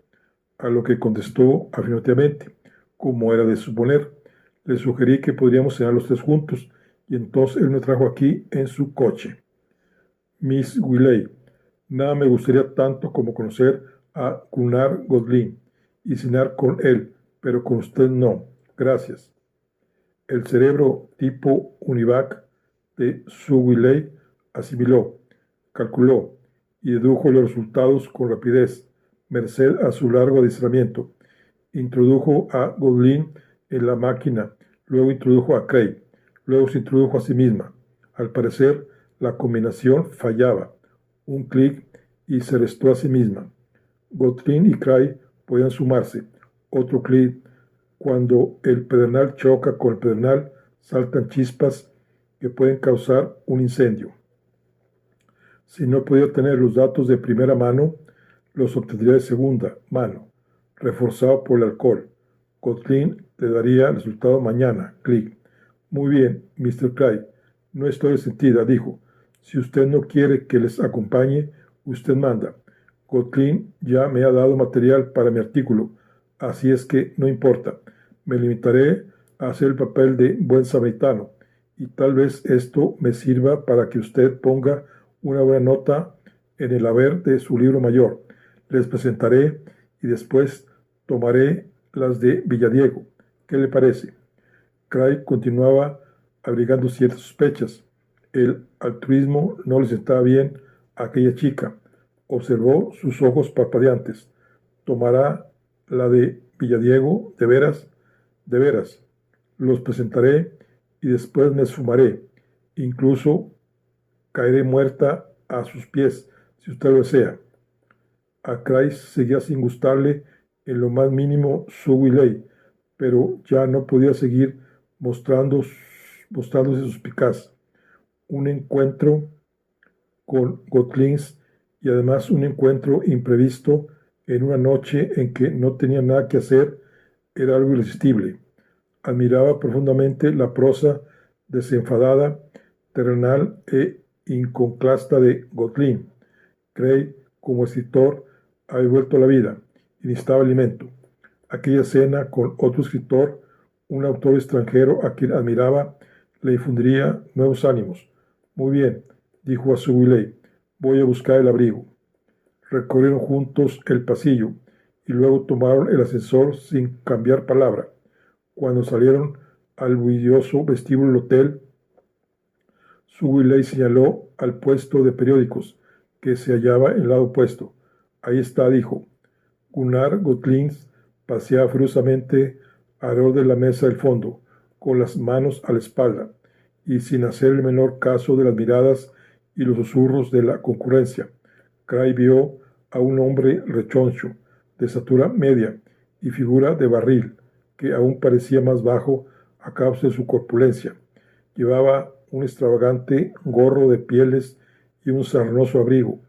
[SPEAKER 1] a lo que contestó afirmativamente, como era de suponer. Le sugerí que podríamos cenar los tres juntos y entonces él me trajo aquí en su coche. Miss Willey, nada me gustaría tanto como conocer a Gunnar Gotling y cenar con él, pero con usted no. Gracias. El cerebro tipo UNIVAC de Sue Willey asimiló, calculó y dedujo los resultados con rapidez, merced a su largo adiestramiento. Introdujo a Gotling en la máquina, luego introdujo a Cray, luego se introdujo a sí misma. Al parecer, la combinación fallaba. Un clic y se restó a sí misma. Gotling y Cray podían sumarse. Otro clic. Cuando el pedernal choca con el pedernal, saltan chispas que pueden causar un incendio. Si no podía obtener los datos de primera mano, los obtendría de segunda mano, reforzado por el alcohol. Gotling le daría el resultado mañana. Clic. Muy bien, Mr. Cray. No estoy resentida, dijo. Si usted no quiere que les acompañe, usted manda. Gotling ya me ha dado material para mi artículo, así es que no importa. Me limitaré a hacer el papel de buen samaritano, y tal vez esto me sirva para que usted ponga una buena nota en el haber de su libro mayor. Les presentaré y después tomaré las de Villadiego. ¿Qué le parece? Cray continuaba abrigando ciertas sospechas. El altruismo no le sentaba bien a aquella chica. Observó sus ojos parpadeantes. ¿Tomará la de Villadiego? ¿De veras? De veras. Los presentaré y después me esfumaré. Incluso caeré muerta a sus pies, si usted lo desea. A Cray seguía sin gustarle en lo más mínimo Sue Willey, pero ya no podía seguir mostrándose suspicaz. Un encuentro con Gotling y además un encuentro imprevisto en una noche en que no tenía nada que hacer era algo irresistible. Admiraba profundamente la prosa desenfadada, terrenal e iconoclasta de Gotling. Cray, como escritor, había vuelto a la vida y necesitaba alimento. Aquella cena con otro escritor, un autor extranjero a quien admiraba, le infundiría nuevos ánimos. Muy bien, dijo a Sue Willey, voy a buscar el abrigo. Recorrieron juntos el pasillo y luego tomaron el ascensor sin cambiar palabra. Cuando salieron al bullicioso vestíbulo del hotel, Sue Willey señaló al puesto de periódicos que se hallaba en el lado opuesto. Ahí está, dijo. Gunnar Gotling paseaba furiosamente alrededor de la mesa del fondo, con las manos a la espalda, y sin hacer el menor caso de las miradas y los susurros de la concurrencia. Cray vio a un hombre rechoncho, de estatura media y figura de barril, que aún parecía más bajo a causa de su corpulencia. Llevaba un extravagante gorro de pieles y un sarnoso abrigo,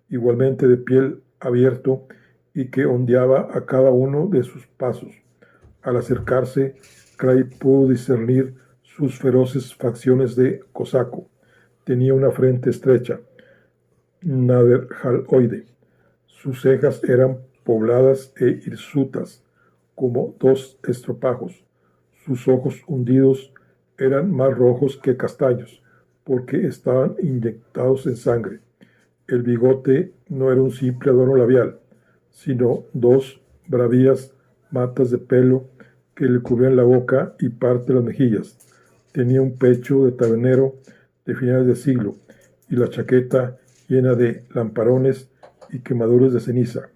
[SPEAKER 1] igualmente de piel abierto y que ondeaba a cada uno de sus pasos. Al acercarse, Cray pudo discernir sus feroces facciones de cosaco. Tenía una frente estrecha, naderjaloide. Sus cejas eran pobladas e hirsutas, como dos estropajos. Sus ojos hundidos eran más rojos que castaños, porque estaban inyectados en sangre. El bigote no era un simple adorno labial, sino dos bravías matas de pelo que le cubrían la boca y parte de las mejillas. Tenía un pecho de tabernero de finales de siglo y la chaqueta llena de lamparones y quemaduras de ceniza.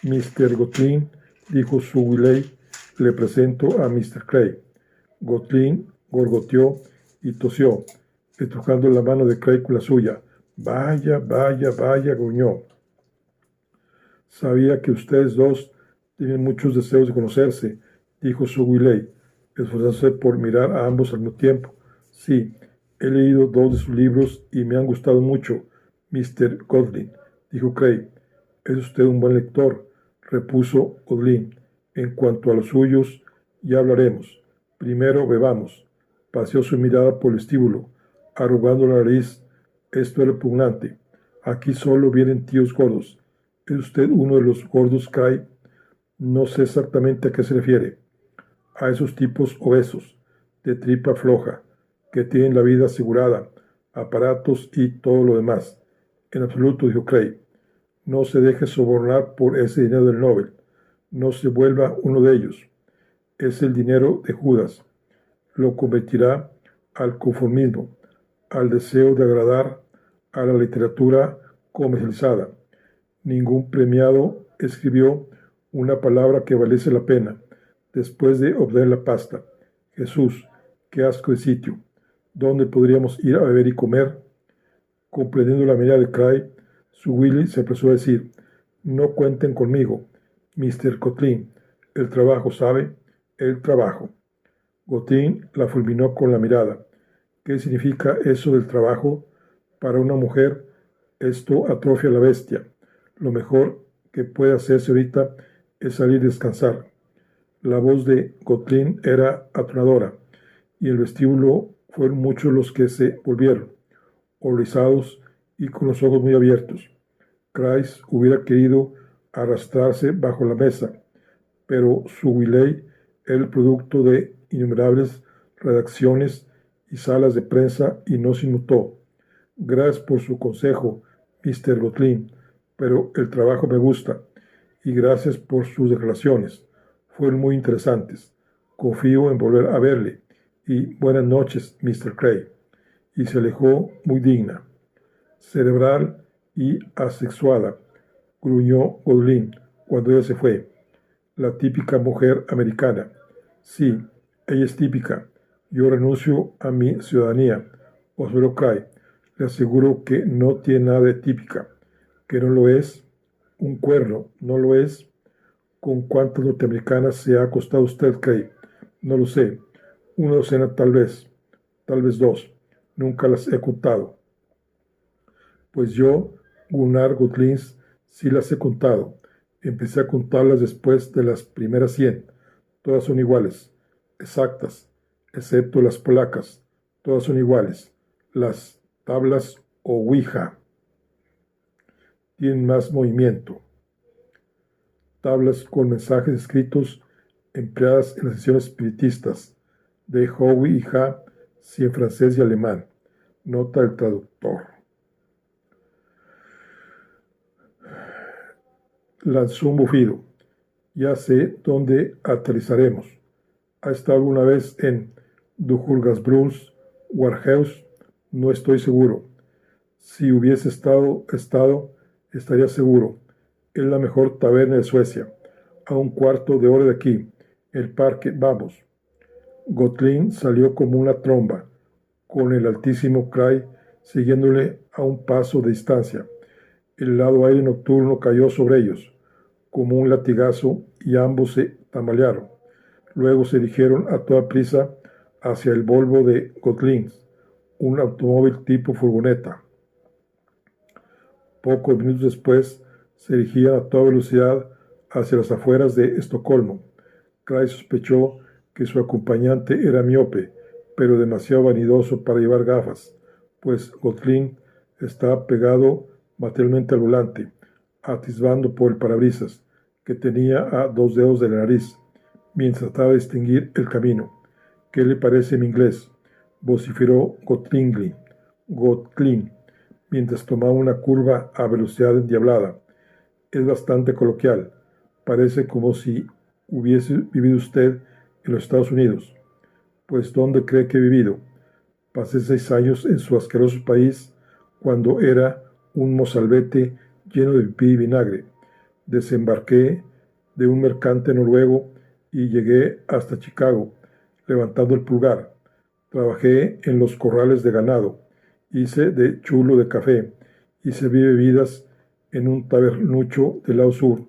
[SPEAKER 1] Mr. Gatlin, dijo Sir Wiley, le presento a Mr. Cray. Gatlin gorgoteó y tosió, estrujando la mano de Cray con la suya. Vaya, vaya, vaya, gruñó. Sabía que ustedes dos tienen muchos deseos de conocerse, dijo Sir Wiley, esforzándose por mirar a ambos al mismo tiempo. Sí, he leído dos de sus libros y me han gustado mucho, Mr. Gatlin, dijo Cray. Es usted un buen lector, repuso Gatlin. En cuanto a los suyos, ya hablaremos. Primero bebamos. Paseó su mirada por el vestíbulo, arrugando la nariz. Esto es repugnante. Aquí solo vienen tíos gordos. ¿Es usted uno de los gordos, Cray? No sé exactamente a qué se refiere. A esos tipos obesos, de tripa floja, que tienen la vida asegurada, aparatos y todo lo demás. En absoluto, dijo Cray. No se deje sobornar por ese dinero del Nobel. No se vuelva uno de ellos. Es el dinero de Judas. Lo convertirá al conformismo, al deseo de agradar a la literatura comercializada. Ningún premiado escribió una palabra que valiese la pena después de obtener la pasta. Jesús, qué asco de sitio. ¿Dónde podríamos ir a beber y comer? Comprendiendo la mirada de Cray, Sir Wiley se apresuró a decir: no cuenten conmigo, Mr. Gatlin. El trabajo, ¿sabe? El trabajo. Gatlin la fulminó con la mirada. ¿Qué significa eso del trabajo? Para una mujer, esto atrofia a la bestia. Lo mejor que puede hacerse ahorita es salir a descansar. La voz de Gatlin era atronadora, y en el vestíbulo fueron muchos los que se volvieron, horrorizados y con los ojos muy abiertos. Cray hubiera querido arrastrarse bajo la mesa, pero Sir Wiley era el producto de innumerables redacciones y salas de prensa y no se inmutó. Gracias por su consejo, Mr. Gatlin, pero el trabajo me gusta, y gracias por sus declaraciones. Fueron muy interesantes. Confío en volver a verle, y buenas noches, Mr. Cray. Y se alejó muy digna, cerebral y asexuada, gruñó Gatlin cuando ella se fue. La típica mujer americana. Sí, ella es típica. Yo renuncio a mi ciudadanía. Osvaldo Cray. Le aseguro que no tiene nada de típica. Que no lo es. Un cuerno, no lo es. ¿Con cuántas norteamericanas se ha acostado usted, Cray? No lo sé. Una docena tal vez dos. Nunca las he contado. Pues yo, Gunnar Gatlin, sí las he contado. Empecé a contarlas después de las primeras 100. Todas son iguales, exactas, excepto las polacas. Todas son iguales. Las tablas o Ouija tienen más movimiento. Tablas con mensajes escritos empleadas en las sesiones espiritistas de Howie y Ha, sí en francés y alemán. Nota del traductor. Lanzó un bufido. Ya sé dónde aterrizaremos. ¿Ha estado alguna vez en Dujurgasbruns, Warhouse? No estoy seguro. Si hubiese estado, estaría seguro. Es la mejor taberna de Suecia. A un cuarto de hora de aquí. El parque, vamos. Gatlin salió como una tromba, con el altísimo Cray siguiéndole a un paso de distancia. El helado aire nocturno cayó sobre ellos como un latigazo y ambos se tambalearon. Luego se dirigieron a toda prisa hacia el Volvo de Gottlings, un automóvil tipo furgoneta. Pocos minutos después se dirigían a toda velocidad hacia las afueras de Estocolmo. Cray sospechó que su acompañante era miope, pero demasiado vanidoso para llevar gafas, pues Gotling estaba pegado materialmente al volante, atisbando por el parabrisas, que tenía a 2 dedos de la nariz, mientras trataba de distinguir el camino. ¿Qué le parece mi inglés?, vociferó Gotling, mientras tomaba una curva a velocidad endiablada. Es bastante coloquial. Parece como si hubiese vivido usted en los Estados Unidos. Pues, ¿dónde cree que he vivido? Pasé 6 años en su asqueroso país cuando era un mozalbete lleno de pipí y vinagre. Desembarqué de un mercante noruego y llegué hasta Chicago, levantando el pulgar. Trabajé en los corrales de ganado, hice de chulo de café y serví bebidas en un tabernucho del lado sur.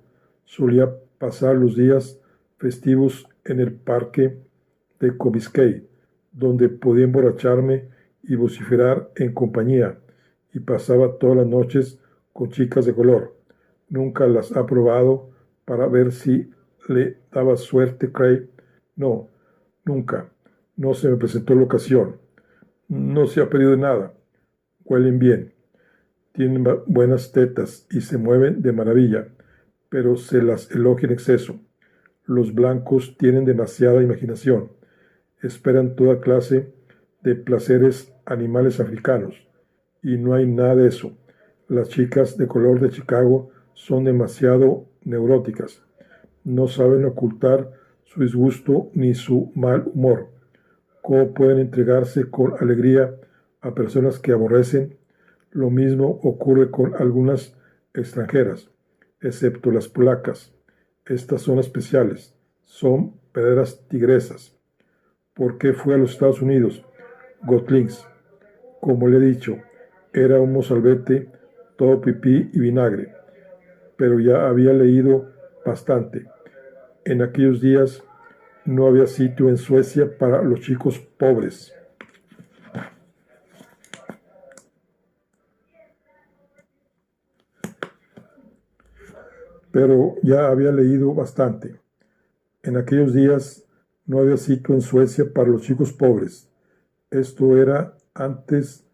[SPEAKER 1] Solía pasar los días festivos en el parque de Comiskey, donde podía emborracharme y vociferar en compañía, y pasaba todas las noches con chicas de color. Nunca las ha probado para ver si le daba suerte, Cray. No, nunca. No se me presentó la ocasión. No se ha pedido nada. Huelen bien. Tienen buenas tetas y se mueven de maravilla, pero se las elogia en exceso. Los blancos tienen demasiada imaginación. Esperan toda clase de placeres animales africanos, y no hay nada de eso. Las chicas de color de Chicago son demasiado neuróticas. No saben ocultar su disgusto ni su mal humor. ¿Cómo pueden entregarse con alegría a personas que aborrecen? Lo mismo ocurre con algunas extranjeras, excepto las polacas. Estas son especiales, son verdaderas tigresas. ¿Por qué fue a los Estados Unidos? Gottlings, como le he dicho, era un mozalbete todo pipí y vinagre, pero ya había leído bastante. En aquellos días no había sitio en Suecia para los chicos pobres. Pero ya había leído bastante. En aquellos días no había sitio en Suecia para los chicos pobres. Esto era antes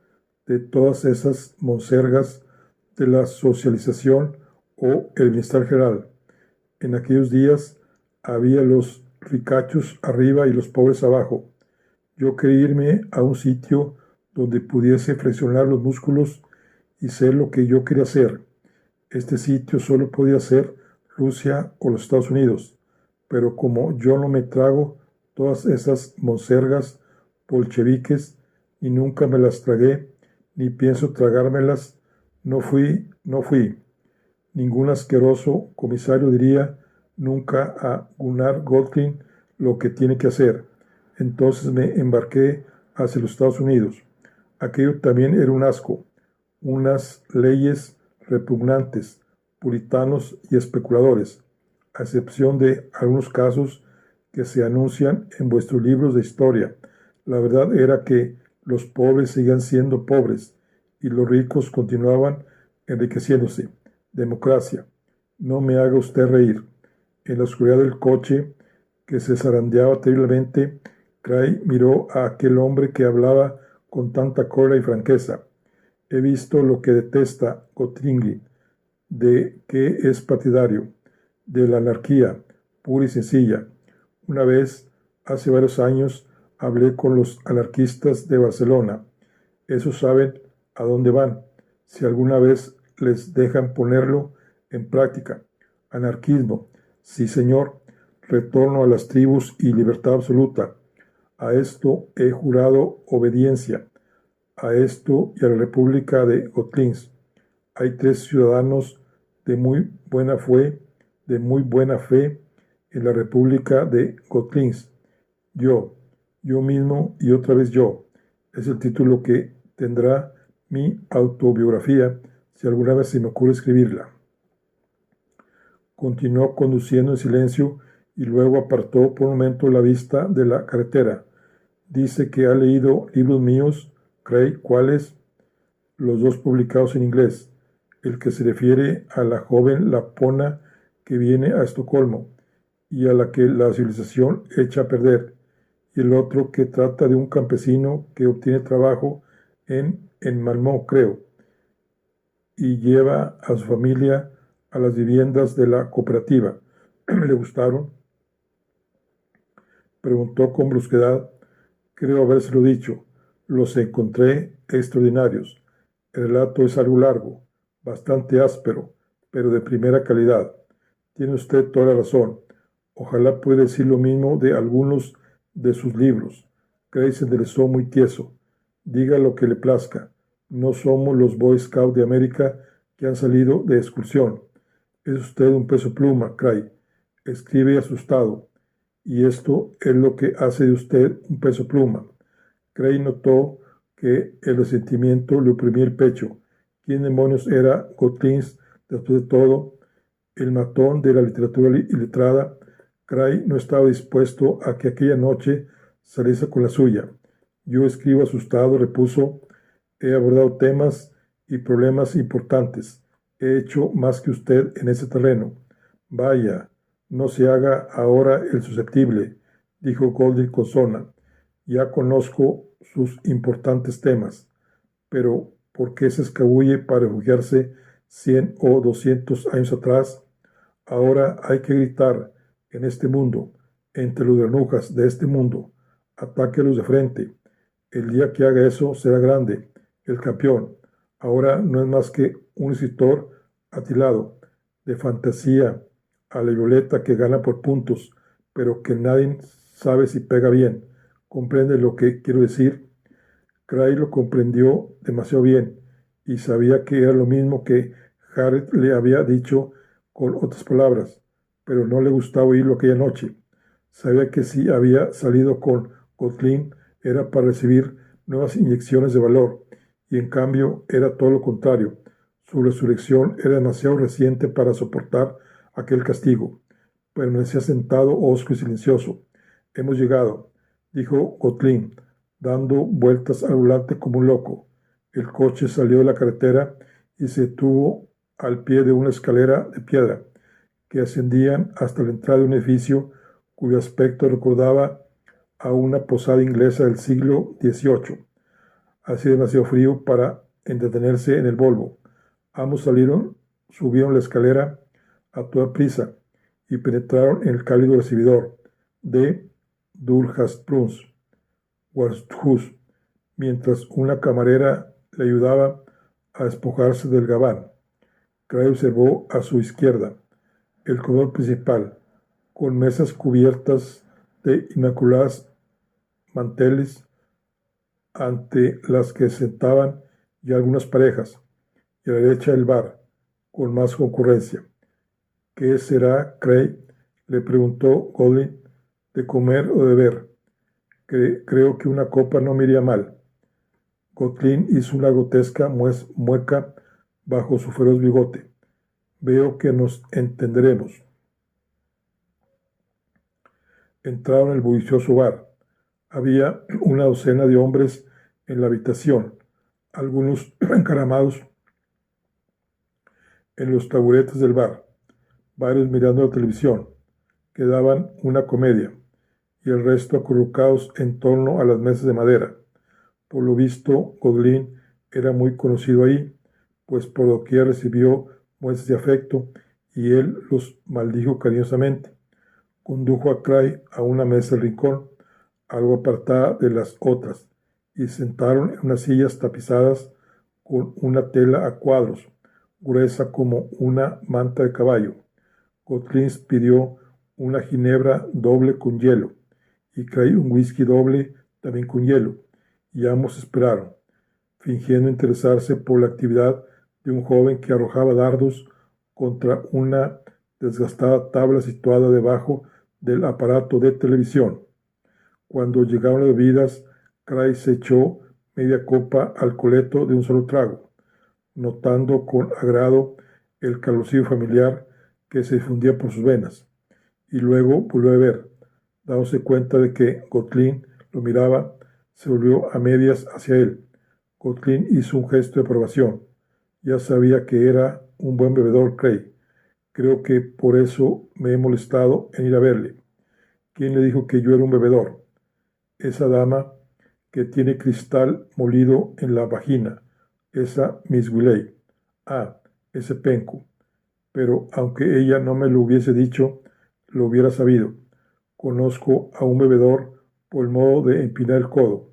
[SPEAKER 1] de todas esas monsergas de la socialización o el bienestar general. En aquellos días había los ricachos arriba y los pobres abajo. Yo quería irme a un sitio donde pudiese flexionar los músculos y ser lo que yo quería ser. Este sitio solo podía ser Rusia o los Estados Unidos, pero como yo no me trago todas esas monsergas bolcheviques y nunca me las tragué, ni pienso tragármelas, no fui. Ningún asqueroso comisario diría nunca a Gunnar Gotling lo que tiene que hacer. Entonces me embarqué hacia los Estados Unidos. Aquello también era un asco, unas leyes repugnantes, puritanos y especuladores, a excepción de algunos casos que se anuncian en vuestros libros de historia. La verdad era que los pobres seguían siendo pobres y los ricos continuaban enriqueciéndose. Democracia. No me haga usted reír. En la oscuridad del coche, que se zarandeaba terriblemente, Cray miró a aquel hombre que hablaba con tanta cólera y franqueza. He visto lo que detesta Gotling, de que es partidario, de la anarquía, pura y sencilla. Una vez, hace varios años, hablé con los anarquistas de Barcelona. Esos saben a dónde van, si alguna vez les dejan ponerlo en práctica. Anarquismo, sí señor, retorno a las tribus y libertad absoluta. A esto he jurado obediencia, a esto y a la República de Gottlings. Hay 3 ciudadanos de muy buena fe en la República de Gottlings. Yo mismo y otra vez yo. Es el título que tendrá mi autobiografía si alguna vez se me ocurre escribirla. Continuó conduciendo en silencio y luego apartó por un momento la vista de la carretera. Dice que ha leído libros míos, Craig, ¿cuáles? Los dos publicados en inglés. El que se refiere a la joven lapona que viene a Estocolmo y a la que la civilización echa a perder, y el otro que trata de un campesino que obtiene trabajo en Malmö, creo, y lleva a su familia a las viviendas de la cooperativa. ¿Le gustaron? Preguntó con brusquedad. Creo habérselo dicho. Los encontré extraordinarios. El relato es algo largo, bastante áspero, pero de primera calidad. Tiene usted toda la razón. Ojalá pudiera decir lo mismo de algunos de sus libros. Craig se enderezó muy tieso. Diga lo que le plazca. No somos los Boy Scouts de América que han salido de excursión. Es usted un peso pluma, Craig. Escribe asustado. Y esto es lo que hace de usted un peso pluma. Craig notó que el resentimiento le oprimía el pecho. ¿Quién demonios era Göttlings después de todo? El matón de la literatura iletrada. Craig no estaba dispuesto a que aquella noche saliese con la suya. Yo escribo asustado, repuso. He abordado temas y problemas importantes. He hecho más que usted en ese terreno. Vaya, no se haga ahora el susceptible, dijo Golding con sorna. Ya conozco sus importantes temas, pero ¿por qué se escabulle para refugiarse 100 o 200 años atrás? Ahora hay que gritar en este mundo, entre los granujas de este mundo. Atáquelos de frente. El día que haga eso será grande, el campeón. Ahora no es más que un escritor atilado, de fantasía, a la violeta que gana por puntos, pero que nadie sabe si pega bien. ¿Comprende lo que quiero decir? Craig lo comprendió demasiado bien y sabía que era lo mismo que Harriet le había dicho con otras palabras, pero no le gustaba oírlo aquella noche. Sabía que si había salido con Göttling era para recibir nuevas inyecciones de valor, y en cambio era todo lo contrario. Su resurrección era demasiado reciente para soportar aquel castigo. Permanecía sentado, hosco y silencioso. Hemos llegado, dijo Göttling, dando vueltas al volante como un loco. El coche salió de la carretera y se detuvo al pie de una escalera de piedra que ascendían hasta la entrada de un edificio cuyo aspecto recordaba a una posada inglesa del siglo XVIII. Hacía demasiado frío para entretenerse en el Volvo. Ambos subieron la escalera a toda prisa y penetraron en el cálido recibidor de Durhastbrunns Warsthus, mientras una camarera le ayudaba a despojarse del gabán. Craig observó a su izquierda el comedor principal, con mesas cubiertas de inmaculadas manteles ante las que se sentaban ya algunas parejas, y a la derecha el bar, con más concurrencia. ¿Qué será, Craig? Le preguntó Golding. ¿De comer o de beber? Creo que una copa no me iría mal. Göttling hizo una grotesca mueca bajo su feroz bigote. Veo que nos entenderemos. Entraron en el bullicioso bar. Había una docena de hombres en la habitación, algunos encaramados en los taburetes del bar, varios mirando la televisión, que daban una comedia, y el resto acurrucados en torno a las mesas de madera. Por lo visto, Göttling era muy conocido ahí, pues por doquier recibió muestras de afecto y él los maldijo cariñosamente. Condujo a Craig a una mesa del rincón, algo apartada de las otras, y se sentaron en unas sillas tapizadas con una tela a cuadros, gruesa como una manta de caballo. Göttling pidió una ginebra doble con hielo, y Craig un whisky doble también con hielo, y ambos esperaron, fingiendo interesarse por la actividad de un joven que arrojaba dardos contra una desgastada tabla situada debajo del aparato de televisión. Cuando llegaron las bebidas, Craig se echó media copa al coleto de un solo trago. notando con agrado el calorcillo familiar que se difundía por sus venas. Y luego volvió a beber, dándose cuenta de que Gotlin lo miraba, se volvió a medias hacia él. Gotlin hizo un gesto de aprobación. Ya sabía que era un buen bebedor, Cray. Creo que por eso me he molestado en ir a verle. ¿Quién le dijo que yo era un bebedor? Esa dama que tiene cristal molido en la vagina, esa Miss Willey. Ah, ese penco. Pero aunque ella no me lo hubiese dicho, lo hubiera sabido. Conozco a un bebedor por el modo de empinar el codo.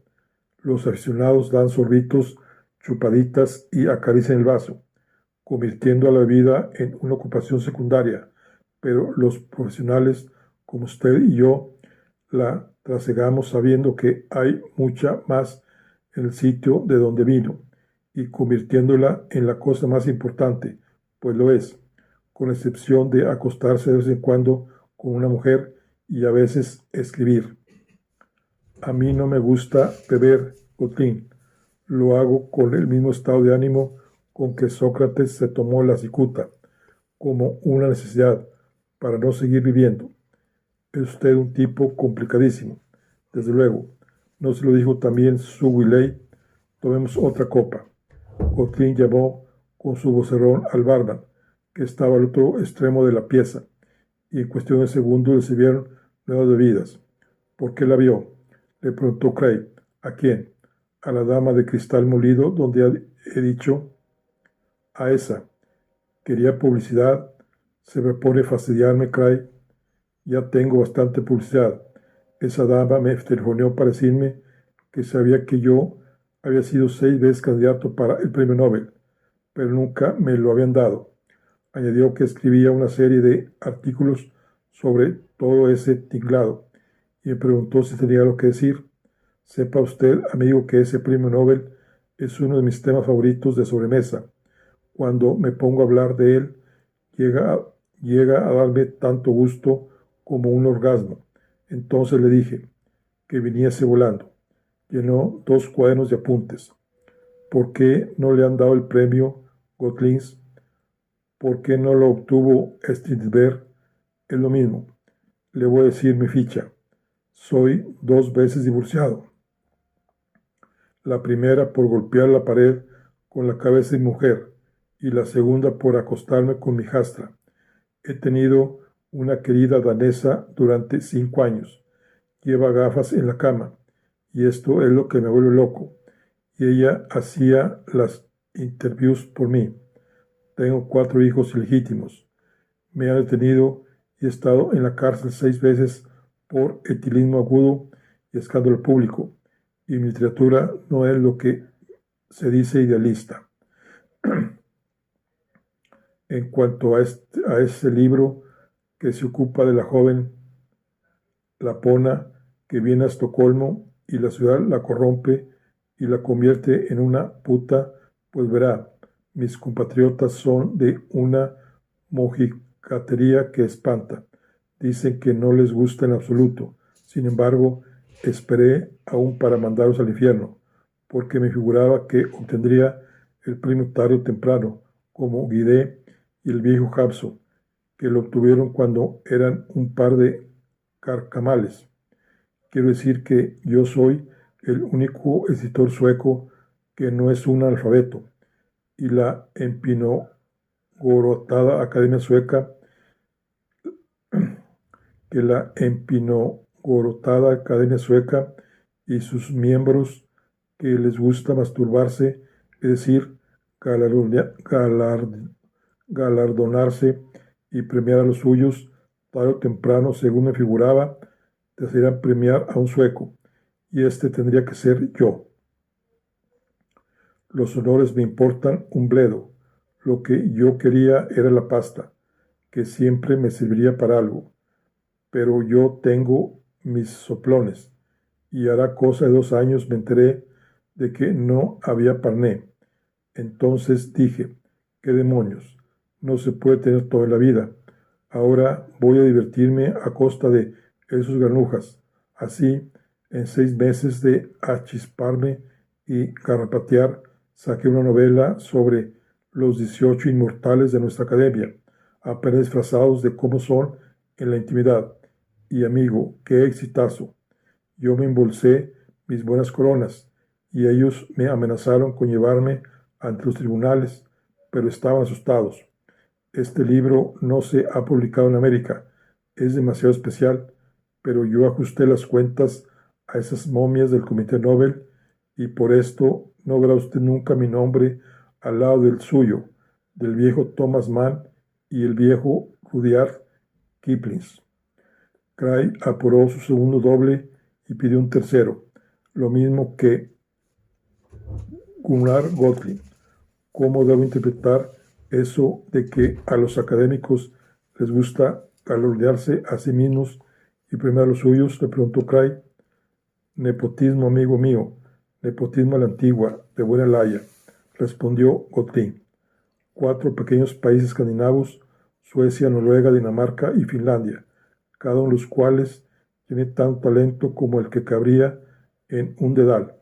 [SPEAKER 1] Los aficionados dan sorbitos, chupaditas y acarician el vaso, convirtiendo a la bebida en una ocupación secundaria, pero los profesionales, como usted y yo, la trasegamos sabiendo que hay mucha más en el sitio de donde vino y convirtiéndola en la cosa más importante, pues lo es, con excepción de acostarse de vez en cuando con una mujer y a veces escribir. A mí no me gusta beber, Gotlin. Lo hago con el mismo estado de ánimo con que Sócrates se tomó la cicuta, como una necesidad para no seguir viviendo. Es usted un tipo complicadísimo. Desde luego, ¿no se lo dijo también su Willey? Tomemos otra copa. Gotlin llamó con su vocerrón al barman, que estaba al otro extremo de la pieza, y en cuestión de segundos le sirvieron nuevas bebidas. ¿Por qué la vio? Le preguntó Cray. ¿A quién? A la dama de cristal molido, donde he dicho. A esa. Quería publicidad. Se me pone a fastidiarme, Cray. Ya tengo bastante publicidad. Esa dama me telefoneó para decirme que sabía que yo había sido 6 veces candidato para el premio Nobel, pero nunca me lo habían dado. Añadió que escribía una serie de artículos sobre todo ese tinglado y me preguntó si tenía algo que decir. Sepa usted, amigo, que ese premio Nobel es uno de mis temas favoritos de sobremesa. Cuando me pongo a hablar de él, llega a, llega a darme tanto gusto como un orgasmo. Entonces le dije que viniese volando. Llenó 2 cuadernos de apuntes. ¿Por qué no le han dado el premio Gotlins? ¿Por qué no lo obtuvo Strindberg? Es lo mismo. Le voy a decir mi ficha. Soy 2 veces divorciado. La primera por golpear la pared con la cabeza de mi mujer y la segunda por acostarme con mi hijastra. He tenido una querida danesa durante 5 años. Lleva gafas en la cama y esto es lo que me vuelve loco. Y ella hacía las interviews por mí. Tengo 4 hijos ilegítimos. Me han detenido y he estado en la cárcel 6 veces por etilismo agudo y escándalo público. Y mi literatura no es lo que se dice idealista. En cuanto a ese libro que se ocupa de la joven lapona que viene a Estocolmo y la ciudad la corrompe y la convierte en una puta, pues verá, mis compatriotas son de una mojigatería que espanta. Dicen que no les gusta en absoluto. Sin embargo, esperé aún para mandarlos al infierno, porque me figuraba que obtendría el premio tarde o temprano, como Guidé y el viejo Habso, que lo obtuvieron cuando eran un par de carcamales. Quiero decir que yo soy el único escritor sueco que no es un analfabeto, y la empinogorotada Academia Sueca, y sus miembros que les gusta masturbarse, es decir, galardonarse y premiar a los suyos, tarde o temprano, según me figuraba, desearían premiar a un sueco, y este tendría que ser yo. Los honores me importan un bledo. Lo que yo quería era la pasta, que siempre me serviría para algo. Pero yo tengo mis soplones, y hará cosa de 2 años me enteré de que no había parné. Entonces dije, ¿qué demonios? No se puede tener toda la vida. Ahora voy a divertirme a costa de esos granujas. Así, en 6 meses de achisparme y garrapatear, saqué una novela sobre los 18 inmortales de nuestra academia, apenas disfrazados de cómo son en la intimidad. Y amigo, qué exitazo. Yo me embolsé mis buenas coronas, y ellos me amenazaron con llevarme ante los tribunales, pero estaban asustados. Este libro no se ha publicado en América, es demasiado especial, pero yo ajusté las cuentas a esas momias del Comité Nobel, y por esto no verá usted nunca mi nombre al lado del suyo, del viejo Thomas Mann y el viejo Rudyard Kipling. Cray apuró su segundo doble y pidió un tercero, lo mismo que Gunnar Gottlin. ¿Cómo debo interpretar eso de que a los académicos les gusta calumniarse a sí mismos y premiar a los suyos? Le preguntó Cray. Nepotismo, amigo mío, nepotismo a la antigua, de buena laya, respondió Gottlin. 4 pequeños países escandinavos, Suecia, Noruega, Dinamarca y Finlandia, cada uno de los cuales tiene tanto talento como el que cabría en un dedal,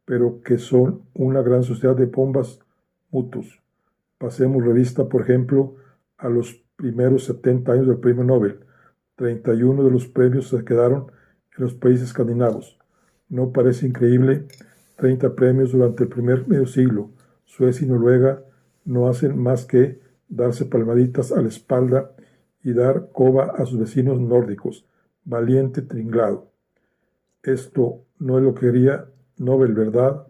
[SPEAKER 1] pero que son una gran sociedad de bombas mutuos. Pasemos revista, por ejemplo, a los primeros 70 años del premio Nobel. 31 de los premios se quedaron en los países escandinavos. ¿No parece increíble? 30 premios durante el primer medio siglo. Suecia y Noruega no hacen más que darse palmaditas a la espalda y dar coba a sus vecinos nórdicos. Valiente tinglado. Esto no es lo que quería Nobel, ¿verdad?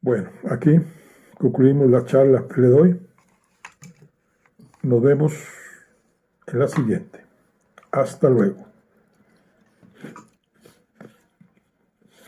[SPEAKER 1] Bueno, aquí concluimos la charla que le doy. Nos vemos en la siguiente. Hasta luego.